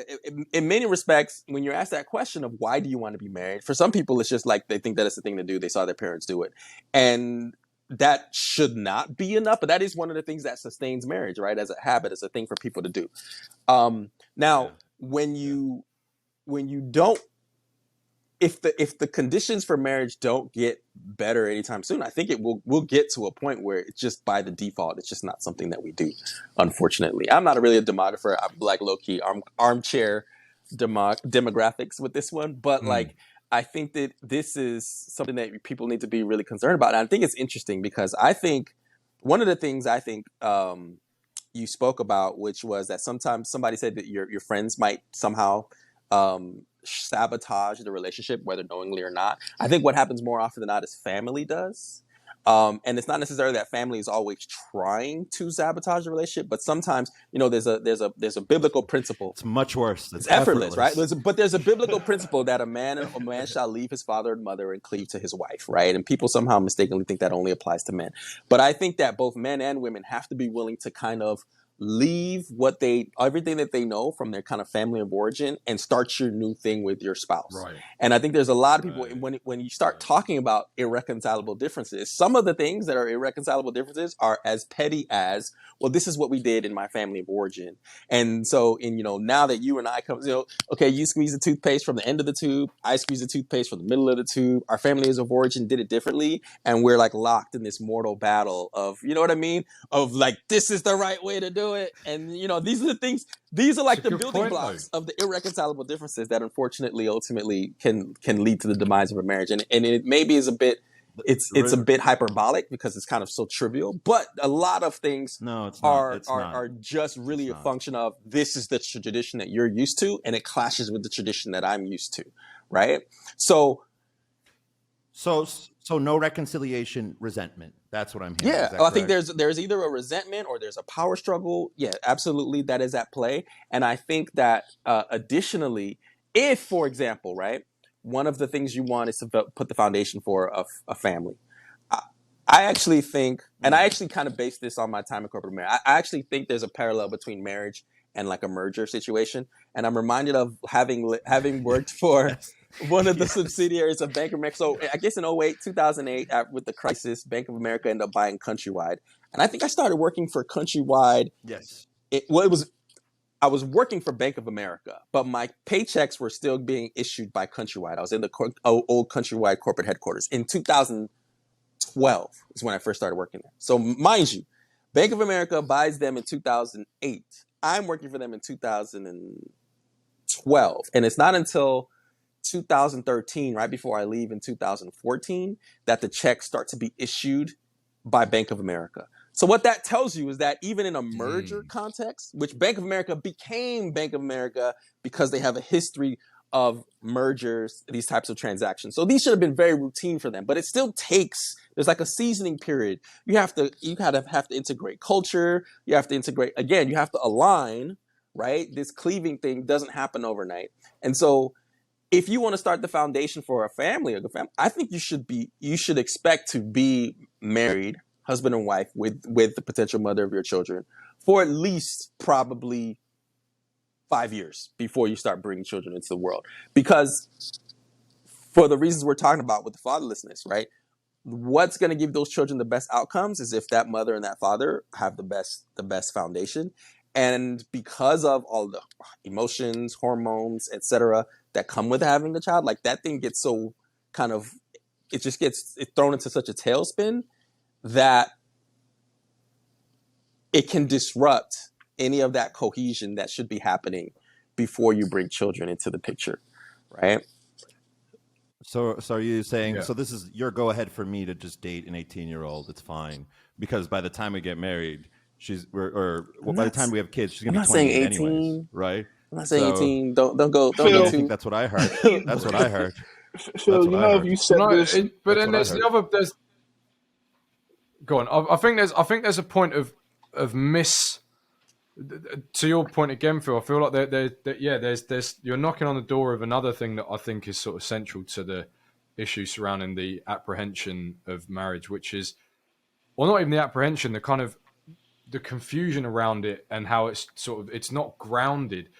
in many respects, when you're asked that question of why do you want to be married, for some people, it's just like they think that it's the thing to do. They saw their parents do it. And that should not be enough, but that is one of the things that sustains marriage, right? As a habit, as a thing for people to do. Now, when you don't, if the conditions for marriage don't get better anytime soon, I think we'll get to a point where it's just by the default, it's just not something that we do. Unfortunately, I'm not really a demographer. I'm like low key armchair demographics with this one, but like I think that this is something that people need to be really concerned about. And I think it's interesting because I think one of the things I think you spoke about, which was that sometimes somebody said that your friends might somehow sabotage the relationship, whether knowingly or not. I think what happens more often than not is family does. And it's not necessarily that family is always trying to sabotage the relationship, but sometimes, there's a biblical principle. It's much worse. It's effortless, right? But there's a biblical principle that a man shall leave his father and mother and cleave to his wife, right? And people somehow mistakenly think that only applies to men. But I think that both men and women have to be willing to kind of leave everything that they know from their kind of family of origin and start your new thing with your spouse. Right. And I think there's a lot of people, when you start talking about irreconcilable differences, some of the things that are irreconcilable differences are as petty as, well, this is what we did in my family of origin. And so now that you and I come, okay, you squeeze the toothpaste from the end of the tube, I squeeze the toothpaste from the middle of the tube, our families of origin did it differently, and we're like locked in this mortal battle of, you know what I mean? Of like, this is the right way to do it. And these are the things, these are like the building blocks of the irreconcilable differences that unfortunately ultimately can lead to the demise of a marriage. And it maybe is a bit, it's a bit hyperbolic because it's kind of so trivial, but a lot of things are just really a function of, this is the tradition that you're used to and it clashes with the tradition that I'm used to, right? So no reconciliation, resentment. That's what I'm hearing. Yeah, I think there's either a resentment or there's a power struggle. Yeah, absolutely, that is at play. And I think that additionally, if, for example, right, one of the things you want is to put the foundation for a family. I actually think, and I actually kind of base this on my time in corporate America, I actually think there's a parallel between marriage and like a merger situation. And I'm reminded of having worked for one of the subsidiaries of Bank of America. So I guess in 2008, with the crisis, Bank of America ended up buying Countrywide. And I think I started working for Countrywide. Yes. I was working for Bank of America, but my paychecks were still being issued by Countrywide. I was in the old Countrywide corporate headquarters. In 2012 is when I first started working there. So mind you, Bank of America buys them in 2008. I'm working for them in 2012. And it's not until 2013, right before I leave in 2014, that the checks start to be issued by Bank of America. So what that tells you is that even in a merger context, which Bank of America became Bank of America because they have a history of mergers, these types of transactions. So these should have been very routine for them, but it still takes, there's like a seasoning period. You have to integrate culture. You have to integrate, again, you have to align, right? This cleaving thing doesn't happen overnight. And so if you want to start the foundation for a family, I think you should expect to be married, husband and wife, with the potential mother of your children for at least probably 5 years before you start bringing children into the world. Because for the reasons we're talking about with the fatherlessness, right? What's going to give those children the best outcomes is if that mother and that father have the best foundation. And because of all the emotions, hormones, etc., that come with having the child, like that thing gets so kind of, it just gets thrown into such a tailspin that it can disrupt any of that cohesion that should be happening before you bring children into the picture, right? So are you saying, Yeah. so this is your go ahead for me to just date an 18-year-old? It's fine, because by the time we get married, by the time we have kids, she's gonna I'm be not saying 28 anyways, 18. right? I'm not saying So 18. Don't I go Phil, think too. that's what I heard. That's what I heard. Phil, That's what you I know, if heard. you said No, this, but That's then what I there's heard. the other. Go on. I think there's a point of miss. To your point again, Phil. I feel like there's you're knocking on the door of another thing that I think is sort of central to the issue surrounding the apprehension of marriage, which is, well, not even the apprehension, the kind of the confusion around it and how it's sort of, it's not grounded.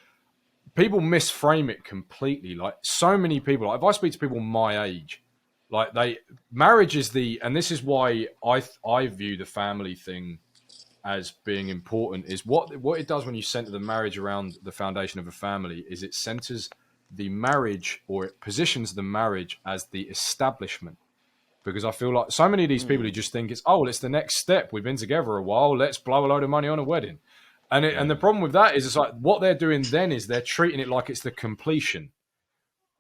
People misframe it completely. Like so many people, like if I speak to people my age, like marriage is and this is why I view the family thing as being important, is what it does when you center the marriage around the foundation of a family is it centers the marriage, or it positions the marriage as the establishment. Because I feel like so many of these people who just think it's the next step. We've been together a while. Let's blow a load of money on a wedding. And the problem with that is it's like what they're doing then is they're treating it like it's the completion.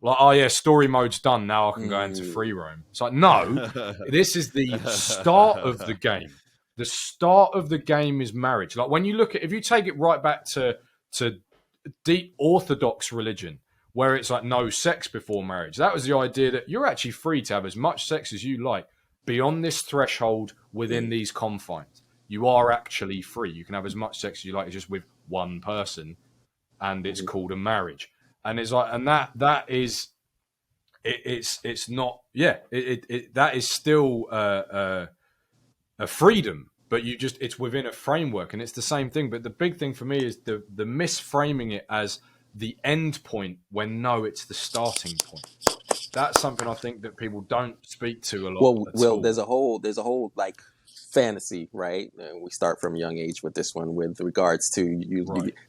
Like, oh yeah, story mode's done. Now I can go into free roam. It's like, no, this is the start of the game. The start of the game is marriage. Like when you look at, if you take it right back to deep Orthodox religion, where it's like no sex before marriage. That was the idea that you're actually free to have as much sex as you like beyond this threshold within these confines. You are actually free. You can have as much sex as you like, just with one person, and it's called a marriage. And it's like, and that is, it's not, that is still a freedom, but it's within a framework, and it's the same thing. But the big thing for me is the misframing it as the end point, when no, it's the starting point. That's something I think that people don't speak to a lot at all. There's a whole like fantasy, right? And we start from a young age with this one, with regards to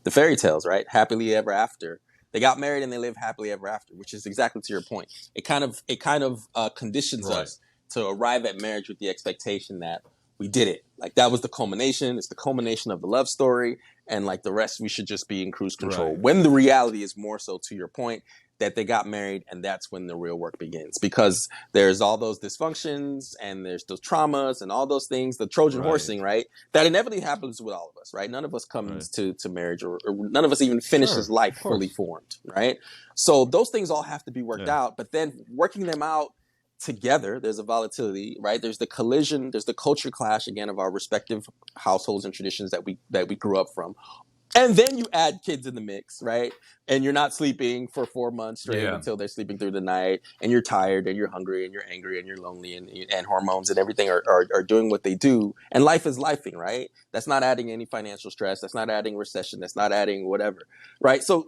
the fairy tales, right? Happily ever after. They got married and they live happily ever after, which is exactly to your point. It kind of conditions us to arrive at marriage with the expectation that we did it. Like that was the culmination. It's the culmination of the love story, and like the rest, we should just be in cruise control. Right. When the reality is more so, to your point, that they got married, and that's when the real work begins, because there's all those dysfunctions and there's those traumas and all those things, the Trojan horsing, right? That inevitably happens with all of us, right? None of us comes to marriage, or none of us even finishes life fully formed, right? So those things all have to be worked out, but then working them out together, there's a volatility, right? There's the collision, there's the culture clash again of our respective households and traditions that we grew up from. And then you add kids in the mix, right? And you're not sleeping for 4 months straight until they're sleeping through the night, and you're tired and you're hungry and you're angry and you're lonely, and hormones and everything are doing what they do. And life is lifing, right? That's not adding any financial stress. That's not adding recession. That's not adding whatever, right? So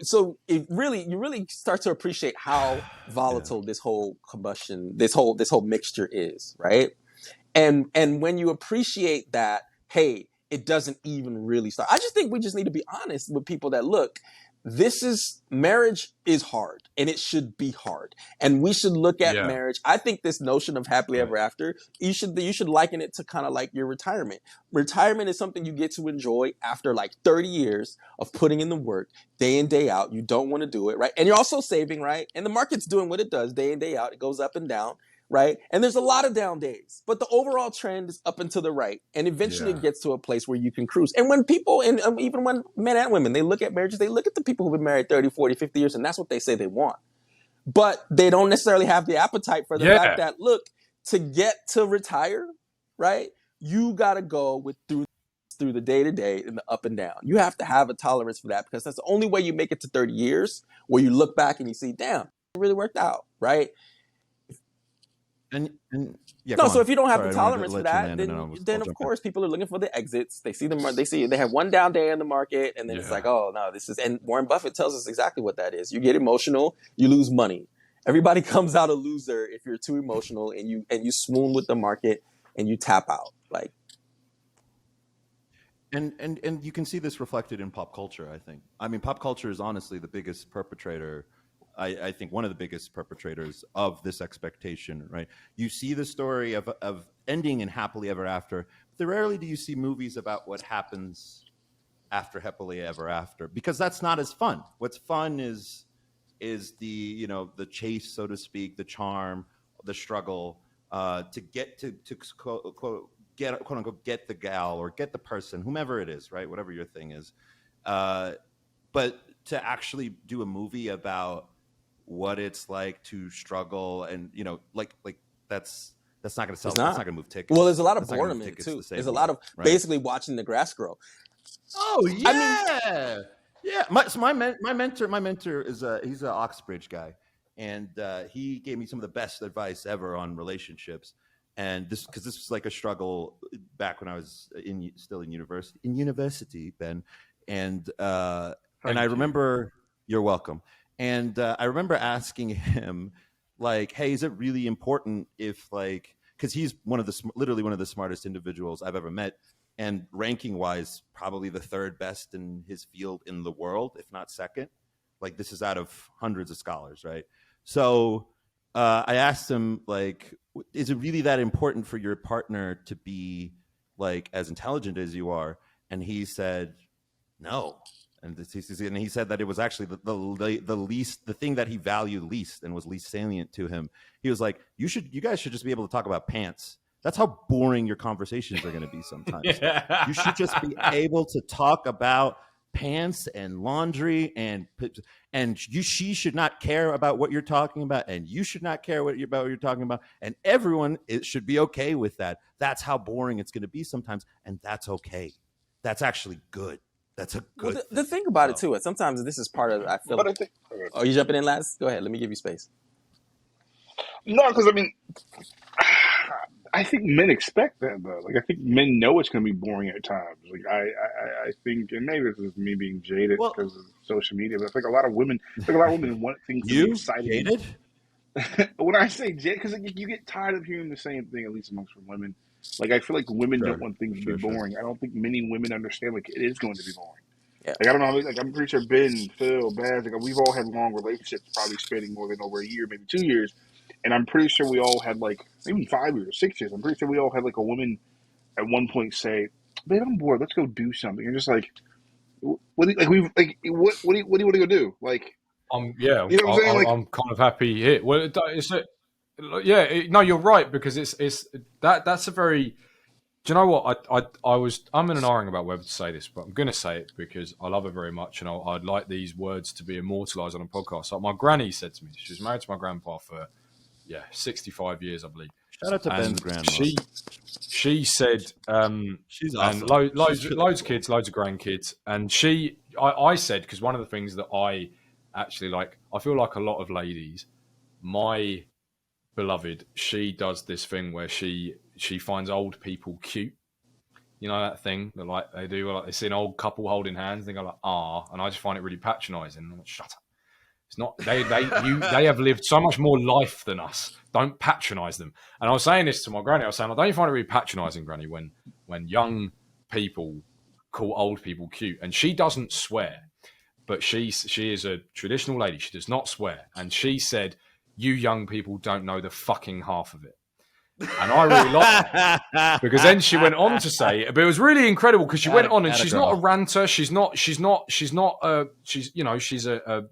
you really start to appreciate how volatile this whole combustion, this whole mixture is, right? And when you appreciate that, hey, it doesn't even really start. I just think we just need to be honest with people that, look, marriage is hard, and it should be hard. And we should look at marriage. I think this notion of happily ever after, you should liken it to kind of like your retirement. Retirement is something you get to enjoy after like 30 years of putting in the work day in, day out. You don't want to do it, right? And you're also saving, right? And the market's doing what it does day in, day out. It goes up and down. Right. And there's a lot of down days, but the overall trend is up and to the right. And eventually it gets to a place where you can cruise. And when people, and even when men and women, they look at marriages, they look at the people who've been married 30, 40, 50 years, and that's what they say they want. But they don't necessarily have the appetite for the fact that, look, to get to retire, right, you got to go through the day-to-day and the up and down. You have to have a tolerance for that, because that's the only way you make it to 30 years, where you look back and you see, damn, it really worked out, right? So if you don't have the tolerance for that, then of course people are looking for the exits. They see they have one down day in the market, and then it's like, oh no, and Warren Buffett tells us exactly what that is. You get emotional, you lose money. Everybody comes out a loser if you're too emotional and you swoon with the market and you tap out. Like, And you can see this reflected in pop culture, I think. I mean, pop culture is honestly the biggest perpetrator, I think one of the biggest perpetrators of this expectation, right? You see the story of ending in happily ever after, but rarely do you see movies about what happens after happily ever after, because that's not as fun. What's fun is the the chase, so to speak, the charm, the struggle, to get to get, quote unquote, get the gal or get the person, whomever it is, right? Whatever your thing is. But to actually do a movie about what it's like to struggle, and like that's not going to sell. It's That's not. not going to move tickets. Well, there's a lot of That's not gonna boredom move in it tickets too. the same There's a way, lot of right? basically watching the grass grow. Oh I mean, yeah. My mentor is he's an Oxbridge guy, and he gave me some of the best advice ever on relationships. And this was like a struggle back when I was still in university, Ben. And I remember, you're welcome. And I remember asking him, like, hey, is it really important if, like, because he's literally one of the smartest individuals I've ever met, and ranking wise, probably the third best in his field in the world, if not second. Like, this is out of hundreds of scholars, right? So I asked him, like, is it really that important for your partner to be like as intelligent as you are? And he said, no. And he said that it was actually the thing that he valued least and was least salient to him. He was like, you guys should just be able to talk about pants. That's how boring your conversations are going to be sometimes. Yeah. You should just be able to talk about pants and laundry, and she should not care about what you're talking about, and you should not care about what you're talking about, and everyone should be okay with that. That's how boring it's going to be sometimes, and that's okay. That's actually good. That's a good well, the thing about it too is sometimes this is part of, I feel. But I think, Oh, you jumping in, Laz? Go ahead. Let me give you space. no, because I mean, I think men expect that though. Like I think men know it's going to be boring at times. Like I think, and maybe this is me being jaded Well, because of social media, but I think a lot of women want things to be you exciting. jaded? When I say jaded, because you get tired of hearing the same thing, at least amongst women. Like I feel like women don't want things to be boring. I don't think many women understand like it is going to be boring. Yeah. Like I don't know, like I'm pretty sure Ben, Phil, Baz, like we've all had long relationships, probably spanning more than over a year, maybe 2 years. And I'm pretty sure we all had like maybe 5 years, 6 years. I'm pretty sure we all had like a woman at one point say, "Babe, I'm bored. Let's go do something." You're just like, "What? Do you, like we like what do you want to go do?" Like, you know what I'm saying? Like, I'm kind of happy here. Well, no, you're right, because that's a very. Do you know what? I'm in an iron about whether to say this, but I'm going to say it because I love her very much, and I'd like these words to be immortalised on a podcast. Like my granny said to me, she was married to my grandpa for 65 years, I believe. Shout out to Ben's grandma. She said, she's awesome. And loads of kids, loads of grandkids. And I said, because one of the things that I actually like, I feel like a lot of ladies, my beloved, she does this thing where she finds old people cute. You know that thing that like they do, like they see an old couple holding hands, and they go like, ah, and I just find it really patronising. I'm like, shut up. It's not they have lived so much more life than us. Don't patronise them. And I was saying this to my granny. I was saying, don't you find it really patronising, Granny, when young people call old people cute? And she doesn't swear, but she is a traditional lady. She does not swear. And she said, "You young people don't know the fucking half of it." And I really liked that, because then she went on to say, but it was really incredible because she went on, and she's not a ranter. She's a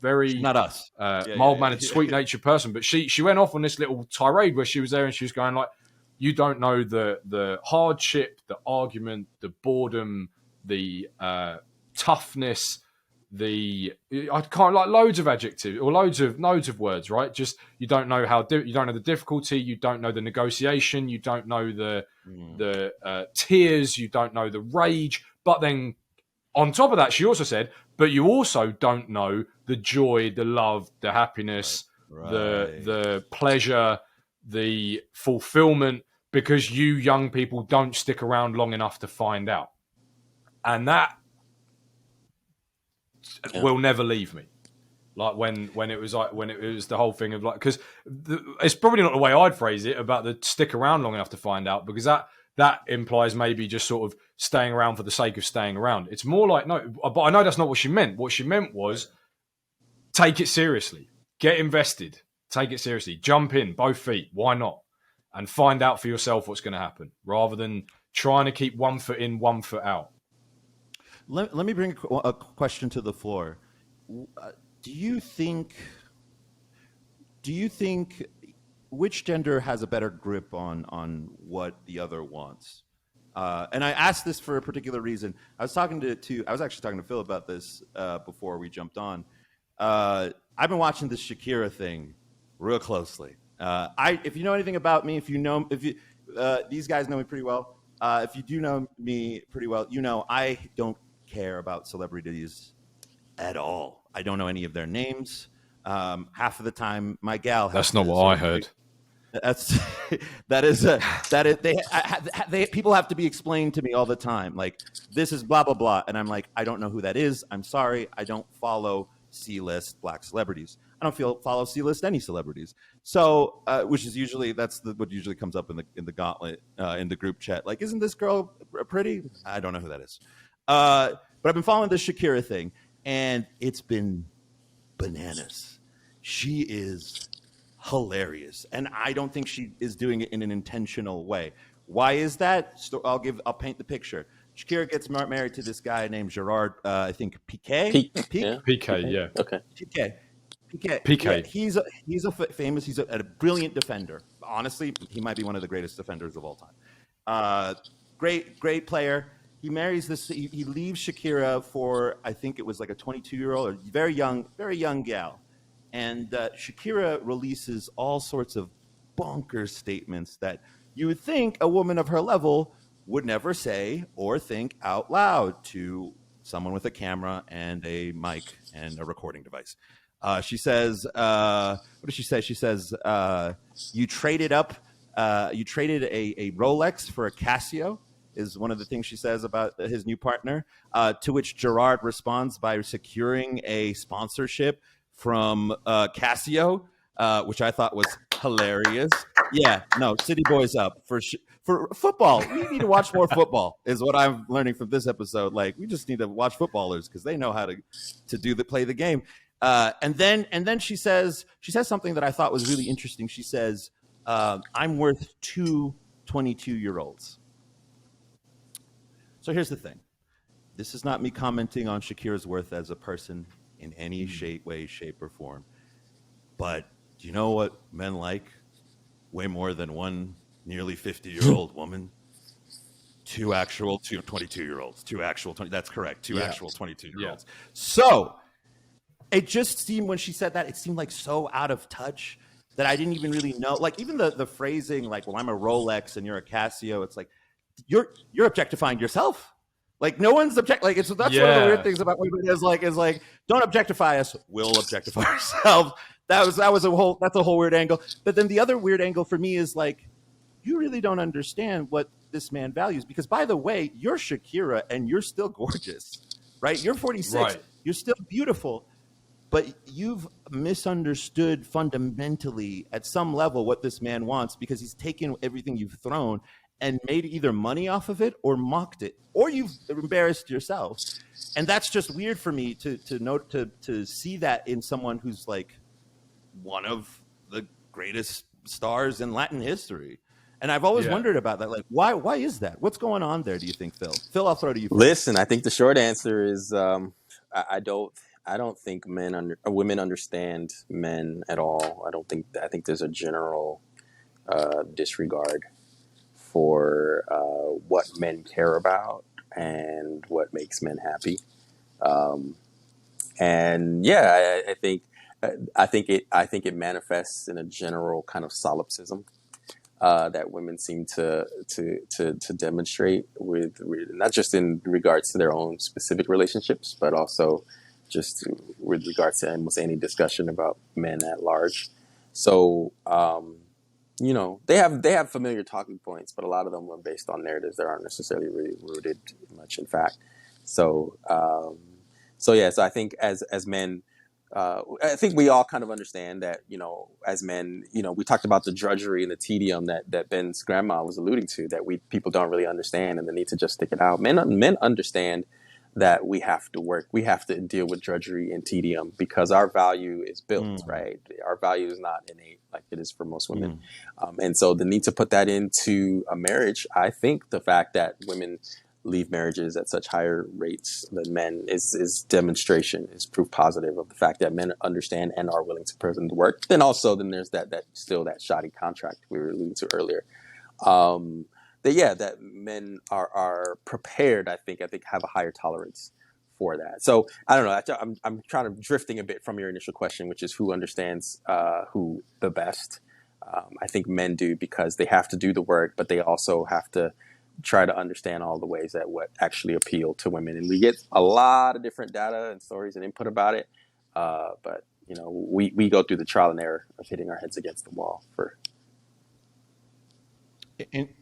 very not us, mild-mannered, sweet-natured person. But she went off on this little tirade where she was there and she was going like, "You don't know the hardship, the argument, the boredom, the toughness." I can't, like, loads of adjectives or loads of words, right? Just you don't know you don't know the difficulty, you don't know the negotiation, you don't know the tears, you don't know the rage. But then on top of that, she also said, but you also don't know the joy, the love, the happiness, the pleasure, the fulfillment, because you young people don't stick around long enough to find out. And that will never leave me. Like when it was the whole thing of like, because it's probably not the way I'd phrase it about the stick around long enough to find out, because that implies maybe just sort of staying around for the sake of staying around. It's more like, no, but I know that's not what she meant. What she meant was take it seriously, get invested, take it seriously, jump in, both feet, why not? And find out for yourself what's going to happen rather than trying to keep 1 foot in, 1 foot out. Let me bring a question to the floor. Do you think which gender has a better grip on what the other wants? And I asked this for a particular reason. I was actually talking to Phil about this before we jumped on. I've been watching this Shakira thing real closely. If you know anything about me, these guys know me pretty well. If you do know me pretty well, you know I don't care about celebrities at all. I don't know any of their names. Half of the time, my gal. That's not what I heard. People have to be explained to me all the time. Like, this is blah blah blah, and I'm like, I don't know who that is. I'm sorry, I don't follow C-list black celebrities. I don't follow C-list any celebrities. So, which is usually what usually comes up in the gauntlet in the group chat. Like, isn't this girl pretty? I don't know who that is. But I've been following this Shakira thing, and it's been bananas. She is hilarious, and I don't think she is doing it in an intentional way. Why is that? I'll paint the picture. Shakira gets married to this guy named Gerard, I think Piqué. Piqué, yeah. Okay. Piqué. Yeah, he's a brilliant defender. Honestly, he might be one of the greatest defenders of all time. Great player. He marries this. He leaves Shakira for, I think it was like a 22-year-old or very young gal. And Shakira releases all sorts of bonkers statements that you would think a woman of her level would never say or think out loud to someone with a camera and a mic and a recording device. She says, what does she say? She says, you traded a Rolex for a Casio, is one of the things she says about his new partner, to which Gerard responds by securing a sponsorship from Casio, which I thought was hilarious. Yeah, no, City Boys up for football. We need to watch more football, is what I'm learning from this episode. Like, we just need to watch footballers because they know how to play the game. And then she says something that I thought was really interesting. She says, "I'm worth two 22-year-olds." So here's the thing. This is not me commenting on Shakira's worth as a person in any way, shape, or form. But do you know what men like way more than one nearly 50-year-old woman? Two 22-year-olds. That's correct. Two actual 22-year-olds. Yeah. So it just seemed, when she said that, it seemed like so out of touch that I didn't even really know. Like, even the phrasing, like, well, I'm a Rolex and you're a Casio. It's like, you're objectifying yourself. Like, no one's that's one of the weird things about women is like don't objectify us, we'll objectify ourselves. That's a whole weird angle. But then the other weird angle for me is like, you really don't understand what this man values, because, by the way, you're Shakira and you're still gorgeous, right? You're 46, right. You're still beautiful, but you've misunderstood fundamentally at some level what this man wants, because he's taken everything you've thrown and made either money off of it or mocked it, or you've embarrassed yourself. And that's just weird for me to see that in someone who's like one of the greatest stars in Latin history. And I've always wondered about that. Like, why is that? What's going on there, do you think, Phil? Phil, I'll throw to you first. Listen, I think the short answer is I don't think women understand men at all. I think there's a general disregard for what men care about and what makes men happy. And yeah, I think it manifests in a general kind of solipsism that women seem to demonstrate with not just in regards to their own specific relationships, but also just with regards to almost any discussion about men at large. So, they have familiar talking points, but a lot of them are based on narratives that aren't necessarily really rooted much in fact. So I think as men, I think we all kind of understand that, as men, we talked about the drudgery and the tedium that Ben's grandma was alluding to, that people don't really understand, and the need to just stick it out. Men understand that we have to work, we have to deal with drudgery and tedium because our value is built, right? Our value is not innate like it is for most women. And so the need to put that into a marriage, I think the fact that women leave marriages at such higher rates than men is demonstration, is proof positive of the fact that men understand and are willing to put in the work. Then there's that still that shoddy contract we were alluding to earlier. That men are prepared, I think have a higher tolerance for that. So I don't know. I'm kind of drifting a bit from your initial question, which is who understands who the best. I think men do because they have to do the work, but they also have to try to understand all the ways that what actually appeal to women. And we get a lot of different data and stories and input about it. But we go through the trial and error of hitting our heads against the wall for.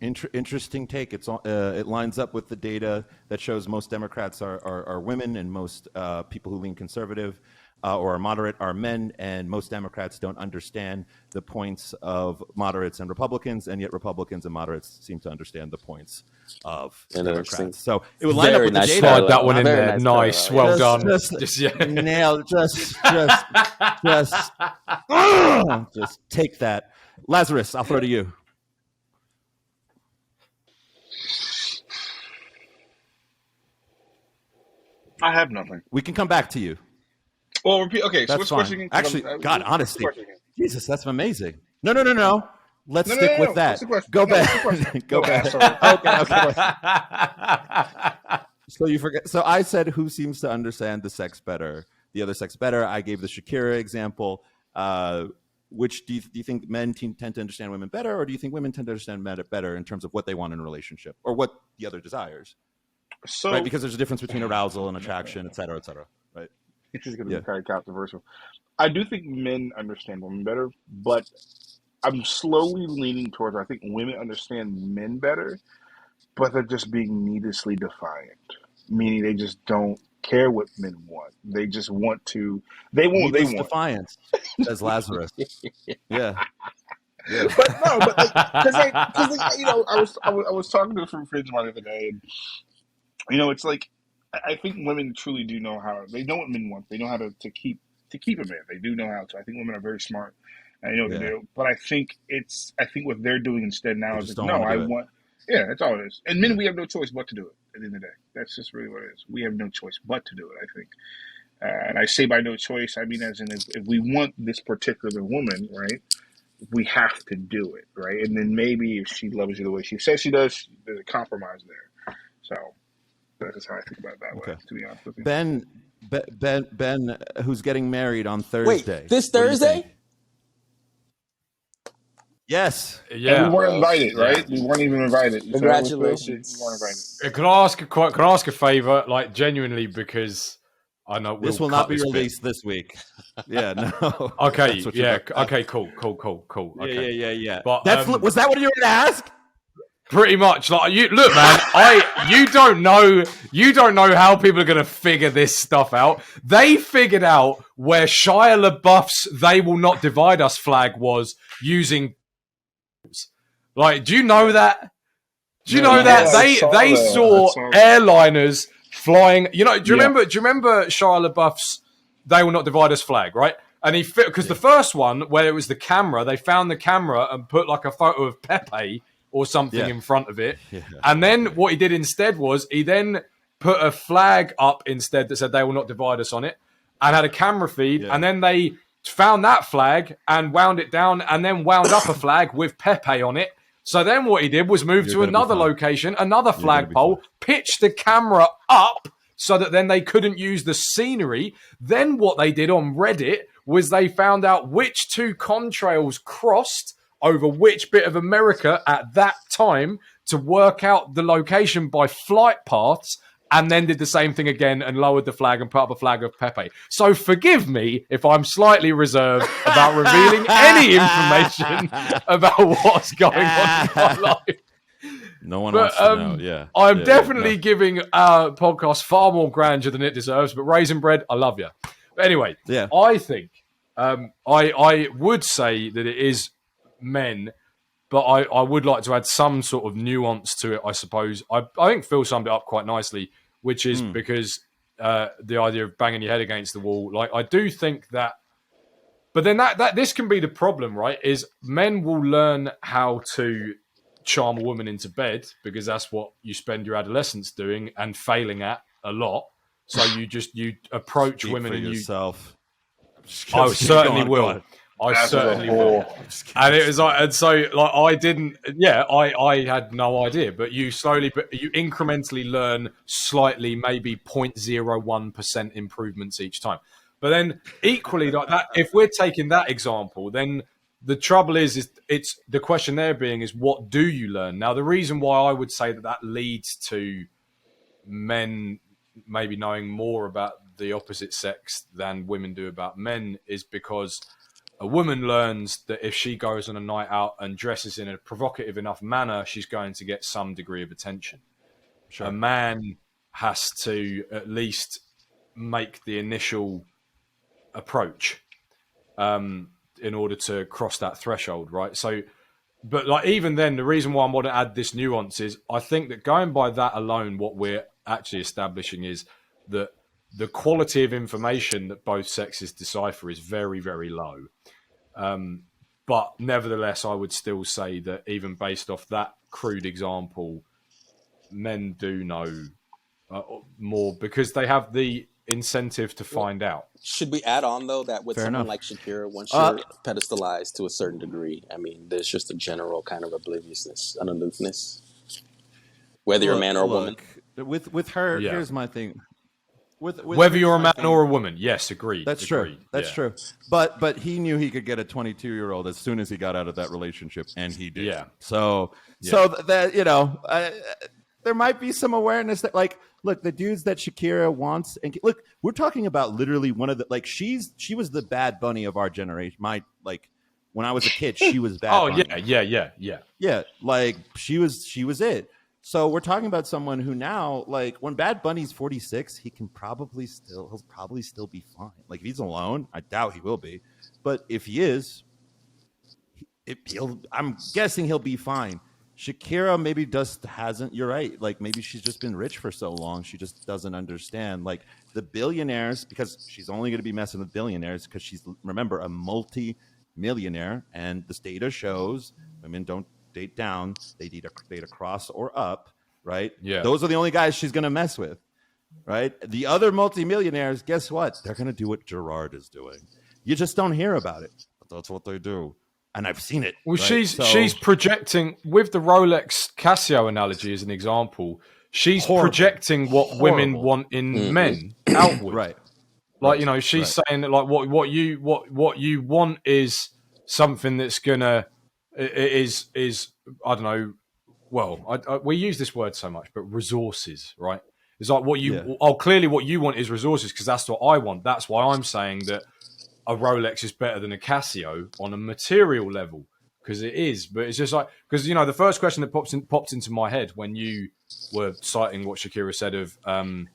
Interesting take. It lines up with the data that shows most Democrats are women, and most people who lean conservative or are moderate are men, and most Democrats don't understand the points of moderates and Republicans, and yet Republicans and moderates seem to understand the points of Democrats. So it would line up with the data. Slide that one in there. Nice. Well done. Nailed. Just take that. Lazarus, I'll throw to you. I have nothing. We can come back to you. Well, repeat. Okay, so that's what's fine. question? Actually, God, honestly, Jesus, that's amazing. No. Let's stick with that. Go back. Go back. Okay. So you forget. So I said, who seems to understand the sex better? The other sex better. I gave the Shakira example. Which do you think men tend to understand women better, or do you think women tend to understand men better in terms of what they want in a relationship or what the other desires? So, right, because there's a difference between arousal and attraction, et cetera, right? This is going to be kind of controversial. I do think men understand women better, but I'm slowly leaning towards, I think women understand men better, but they're just being needlessly defiant, meaning they just don't care what men want. They just want to. They want. Needless defiance, says Lazarus. Yeah. But no, but because I was talking to some friends of mine the other day, and it's like I think women truly do know how. They know what men want. They know how to keep a man. They do know how to. I think women are very smart. I know they do, but I think what they're doing instead now is like, no, I want. Yeah, that's all it is. And men, we have no choice but to do it. At the end of the day, that's just really what it is. We have no choice but to do it. I think, and I say by no choice, I mean as in if we want this particular woman, right, we have to do it, right. And then maybe if she loves you the way she says she does, there's a compromise there. So that's just how I think about it that way. To be honest with you, Ben, who's getting married on Thursday? Wait, this Thursday? Yes. Yeah. And we weren't invited, right? We weren't even invited. Congratulations. We weren't invited. Can I ask a favor, like genuinely, because I know this will not be released this week. Yeah, no. Okay. Yeah. Okay. Cool. Okay. Yeah. But was that what you were going to ask? Pretty much. Like, you look, man. You don't know how people are going to figure this stuff out. They figured out where Shia LaBeouf's "They Will Not Divide Us" flag was using. Like, do you know that? Do you know that they saw airliners flying? Do you remember Shia LaBeouf's "They Will Not Divide Us" flag, right? And because the first one where it was the camera, they found the camera and put like a photo of Pepe or something in front of it. Yeah. And then what he did instead was he then put a flag up instead that said "They Will Not Divide Us" on it, and had a camera feed. Yeah. And then they found that flag and wound it down, and then wound up a flag with Pepe on it. So then what he did was move to another location, another flagpole, pitch the camera up so that then they couldn't use the scenery. Then what they did on Reddit was they found out which two contrails crossed over which bit of America at that time to work out the location by flight paths, and then did the same thing again and lowered the flag and put up a flag of Pepe. So forgive me if I'm slightly reserved about revealing any information about what's going on in my life. No one wants to know, yeah. I'm definitely giving our podcast far more grandeur than it deserves, but Raisin Bread, I love you. But anyway, Yeah. I think I would say that it is men, but I would like to add some sort of nuance to it, I suppose. I think Phil summed it up quite nicely, which is because the idea of banging your head against the wall. Like, I do think that, but then that this can be the problem, right? Is men will learn how to charm a woman into bed because that's what you spend your adolescence doing and failing at a lot. So you approach Speak women for and yourself. I Keep certainly going, go will. on. I As a certainly whole. will. And it was like, and so like I didn't, I had no idea, but you incrementally learn slightly, maybe 0.01% improvements each time. But then equally like that, if we're taking that example, then the trouble is it's the question there being is what do you learn? Now, the reason why I would say that leads to men maybe knowing more about the opposite sex than women do about men is because a woman learns that if she goes on a night out and dresses in a provocative enough manner, she's going to get some degree of attention. Sure. A man has to at least make the initial approach in order to cross that threshold, right? So, but like even then, the reason why I want to add this nuance is I think that going by that alone, what we're actually establishing is that the quality of information that both sexes decipher is very, very low. But nevertheless, I would still say that even based off that crude example, men do know more because they have the incentive to find out. Should we add on though that with Fair someone enough. like Shakira, once you're pedestalized to a certain degree, I mean, there's just a general kind of obliviousness, an aloofness, whether you're a man or a woman. With her, Yeah. here's my thing. With Whether you're a man thing, or a woman, yes, agreed. That's agreed. true. That's true. But he knew he could get a 22-year-old as soon as he got out of that relationship, and he did. Yeah. So that there might be some awareness that like, look, the dudes that Shakira wants, and look, we're talking about literally one of the like she was the Bad Bunny of our generation. When I was a kid, she was Bad Bunny. Yeah. Like she was it. So we're talking about someone who now, like, when Bad Bunny's 46, he'll probably still be fine. Like, if he's alone, I doubt he will be, but if he is, I'm guessing he'll be fine. Shakira maybe hasn't. You're right. Like, maybe she's just been rich for so long, she just doesn't understand. Like, the billionaires, because she's only going to be messing with billionaires because she's, remember, a multi-millionaire, and this data shows women don't date down, they date across or up, right? Yeah. Those are the only guys she's going to mess with, right? The other multimillionaires, guess what? They're going to do what Gerard is doing. You just don't hear about it. But that's what they do. And I've seen it. Well, right? she's projecting, with the Rolex Casio analogy as an example, she's projecting what women want in men outward. Right. Like, you know, she's saying that like what you want is something that's gonna is I don't know. Well, we use this word so much, but resources, right? It's like what you clearly what you want is resources because that's what I want. That's why I'm saying that a Rolex is better than a Casio on a material level because it is. But it's just like because the first question that popped into my head when you were citing what Shakira said of I'm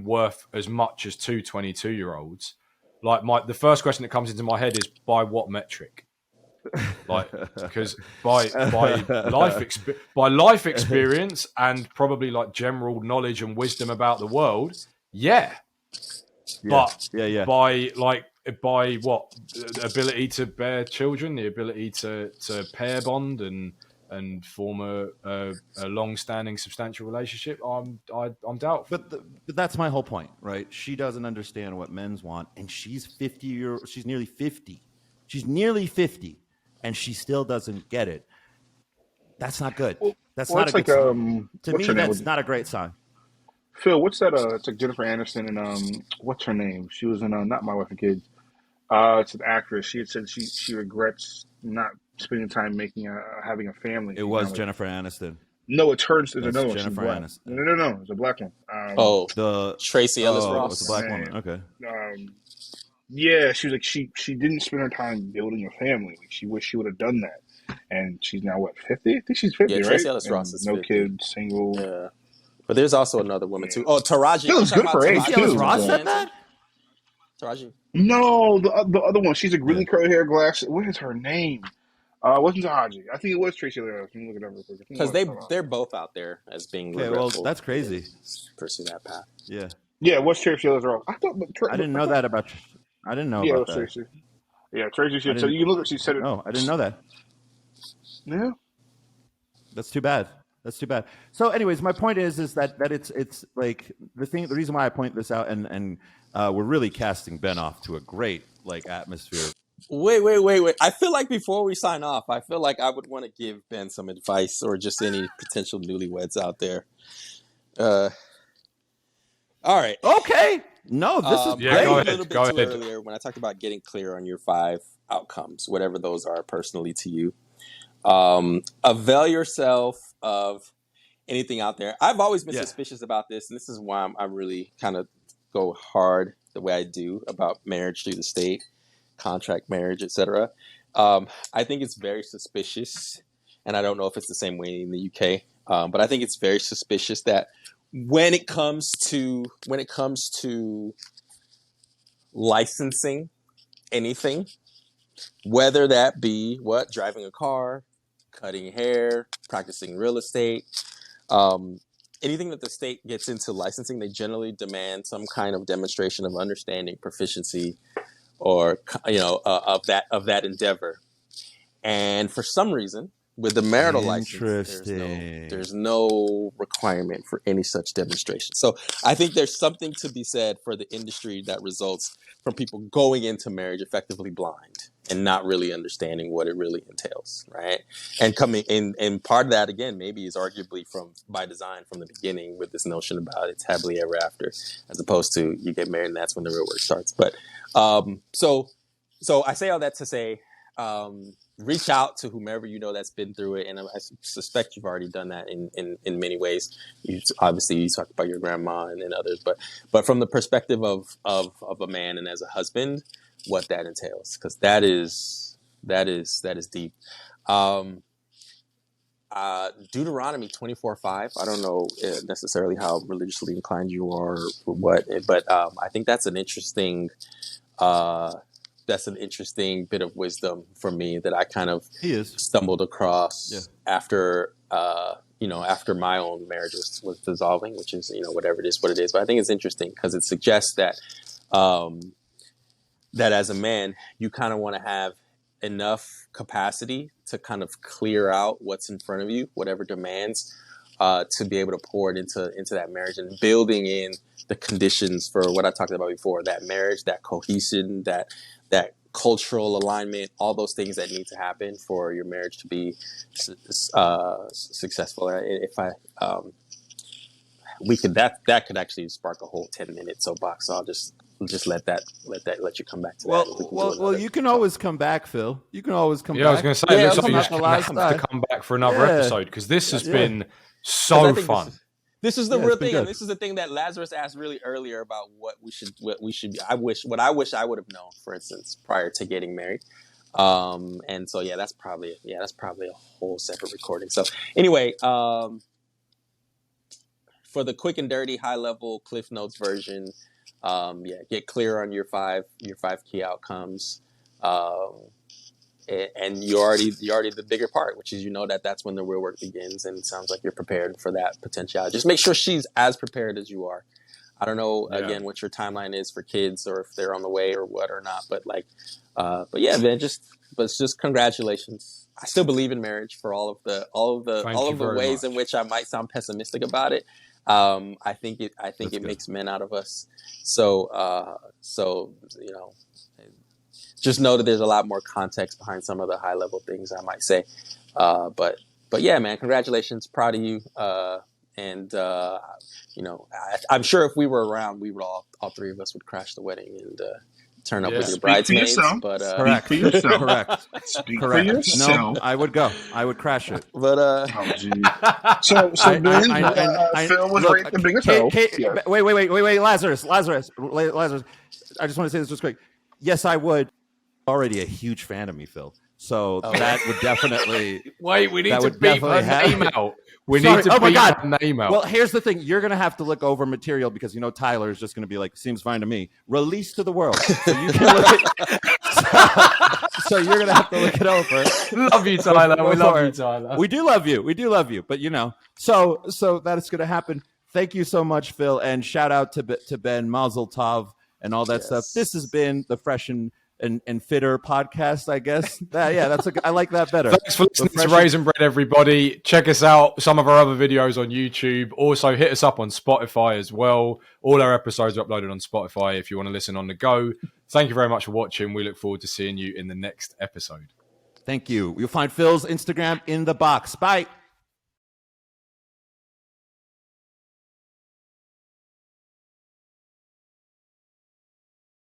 worth as much as two 22-year-olds. Like the first question that comes into my head is by what metric? Like because by life experience and probably like general knowledge and wisdom about the world, but by what the ability to bear children, the ability to pair bond and form a long-standing substantial relationship, I'm doubtful. But that's my whole point, right? She doesn't understand what men's want, and she's nearly 50. She's nearly 50, and she still doesn't get it. That's not good. That's not a good sign. To me, that's not a great sign. Phil, what's that? It's like Jennifer Aniston and what's her name? She was in not My Wife and Kids. It's an actress. She had said she regrets not spending time having a family. It was Jennifer Aniston. No, it's her. It's another one. Jennifer Aniston. No. It's a black one. The Tracy Ellis Ross. It's a black woman. Okay. Yeah, she was like she didn't spend her time building a family. Like, she wished she would have done that. And she's now what, 50? I think she's 50, right? Tracy Ellis Ross is no 50. kids, single. Yeah. But there's also another woman too. Oh, She Taraji. Are you looks talking good about for age Tracy Ellis too. Taraji Ross said Henson? that. Taraji. No, the other one. She's a Yeah. really curly hair glass. What is her name? It wasn't Tahaji. I think it was Tracy Ellis. Let me look it up real quick. I think it Because was. they're both out there as being Okay. Well, regretful that's and didn't crazy. pursue that path. Yeah. Yeah, it was Tracy Ellis Ross. I thought, I didn't I know thought, that about. I didn't know yeah, it about was that. Tracy. Yeah, Tracy I said. So didn't. you look at. She said it. No, I didn't know that. Yeah. That's too bad. That's too bad. So, anyways, my point is that it's like the reason why I point this out, and we're really casting Ben off to a great like atmosphere. Wait. I feel like before we sign off, I feel like I would want to give Ben some advice or just any potential newlyweds out there. All right. Okay. No, this is Yeah, great. go A ahead. little bit Go too ahead. earlier when I talked about getting clear on your 5 outcomes, whatever those are personally to you. Avail yourself of anything out there. I've always been suspicious about this, and this is why I really kind of go hard the way I do about marriage through the state, contract marriage, etc. I think it's very suspicious, and I don't know if it's the same way in the UK, but I think it's very suspicious that when it comes to licensing anything, whether that be driving a car, cutting hair, practicing real estate, anything that the state gets into licensing, they generally demand some kind of demonstration of understanding, proficiency, or of that endeavor. And for some reason, with the marital license, there's no requirement for any such demonstration. So I think there's something to be said for the industry that results from people going into marriage effectively blind and not really understanding what it really entails, right? And coming in, and part of that again maybe is arguably by design from the beginning, with this notion about it's happily ever after, as opposed to you get married and that's when the real work starts. But so I say all that to say, reach out to whomever you know that's been through it, and I suspect you've already done that in many ways. You talked about your grandma and others, but from the perspective of a man and as a husband, what that entails, because that is deep. Deuteronomy 24:5. I don't know necessarily how religiously inclined you are or what, but I think that's an interesting. That's an interesting bit of wisdom for me that I kind of stumbled across after after my own marriage was dissolving, which is whatever it is, what it is. But I think it's interesting because it suggests that that as a man, you kind of want to have enough capacity to kind of clear out what's in front of you, whatever demands, to be able to pour it into that marriage, and building in the conditions for what I talked about before, that marriage, that cohesion, that cultural alignment, all those things that need to happen for your marriage to be successful. That could actually spark a whole 10-minute soapbox. So I'll just let you come back to that. Well, you can always come back, Phil. You can always come back. Yeah, I was going to say, it looks like you're going to have to come back for another episode, because this has been so fun. This is the real thing, and this is the thing that Lazarus asked really earlier about what we should be. I wish I would have known, for instance, prior to getting married. And so that's probably a whole separate recording. So anyway, for the quick and dirty, high level Cliff Notes version, get clear on your five key outcomes. And you're already the bigger part, which is that's when the real work begins, and it sounds like you're prepared for that potentiality. Just make sure she's as prepared as you are. I don't know again what your timeline is for kids, or if they're on the way or what or not, but man, just congratulations. I still believe in marriage for all of the ways in which I might sound pessimistic about it. I think it makes men out of us. So just know that there's a lot more context behind some of the high level things I might say. But yeah, man, congratulations. Proud of you. I'm sure if we were around, we would all three of us would crash the wedding and turn up with your bridesmaids. But correct. Speak for yourself. Correct. Speak for yourself. No, I would go. I would crash it. But so Phil was rated the biggest hoe. Wait, Lazarus. I just want to say this just quick. Yes, I would. Already a huge fan of me, Phil. So that would definitely. Wait, we need That to would beep her definitely name out. We Sorry. need to Oh my beep God. her name out. Well, here's the thing. You're going to have to look over material because, Tyler is just going to be like, seems fine to me. Release to the world. So you can look at, so you're going to have to look it over. Love you, Tyler. We love you, Tyler. We do love you. We do love you. But, so that is going to happen. Thank you so much, Phil. And shout out to Ben, Mazel Tov, and all that stuff. This has been the Fresh and Fitter podcast, I guess. I like that better. Thanks for listening to Raisin Bread, everybody. Check us out, some of our other videos on YouTube. Also, hit us up on Spotify as well. All our episodes are uploaded on Spotify if you want to listen on the go. Thank you very much for watching. We look forward to seeing you in the next episode. Thank you. You'll find Phil's Instagram in the box. Bye.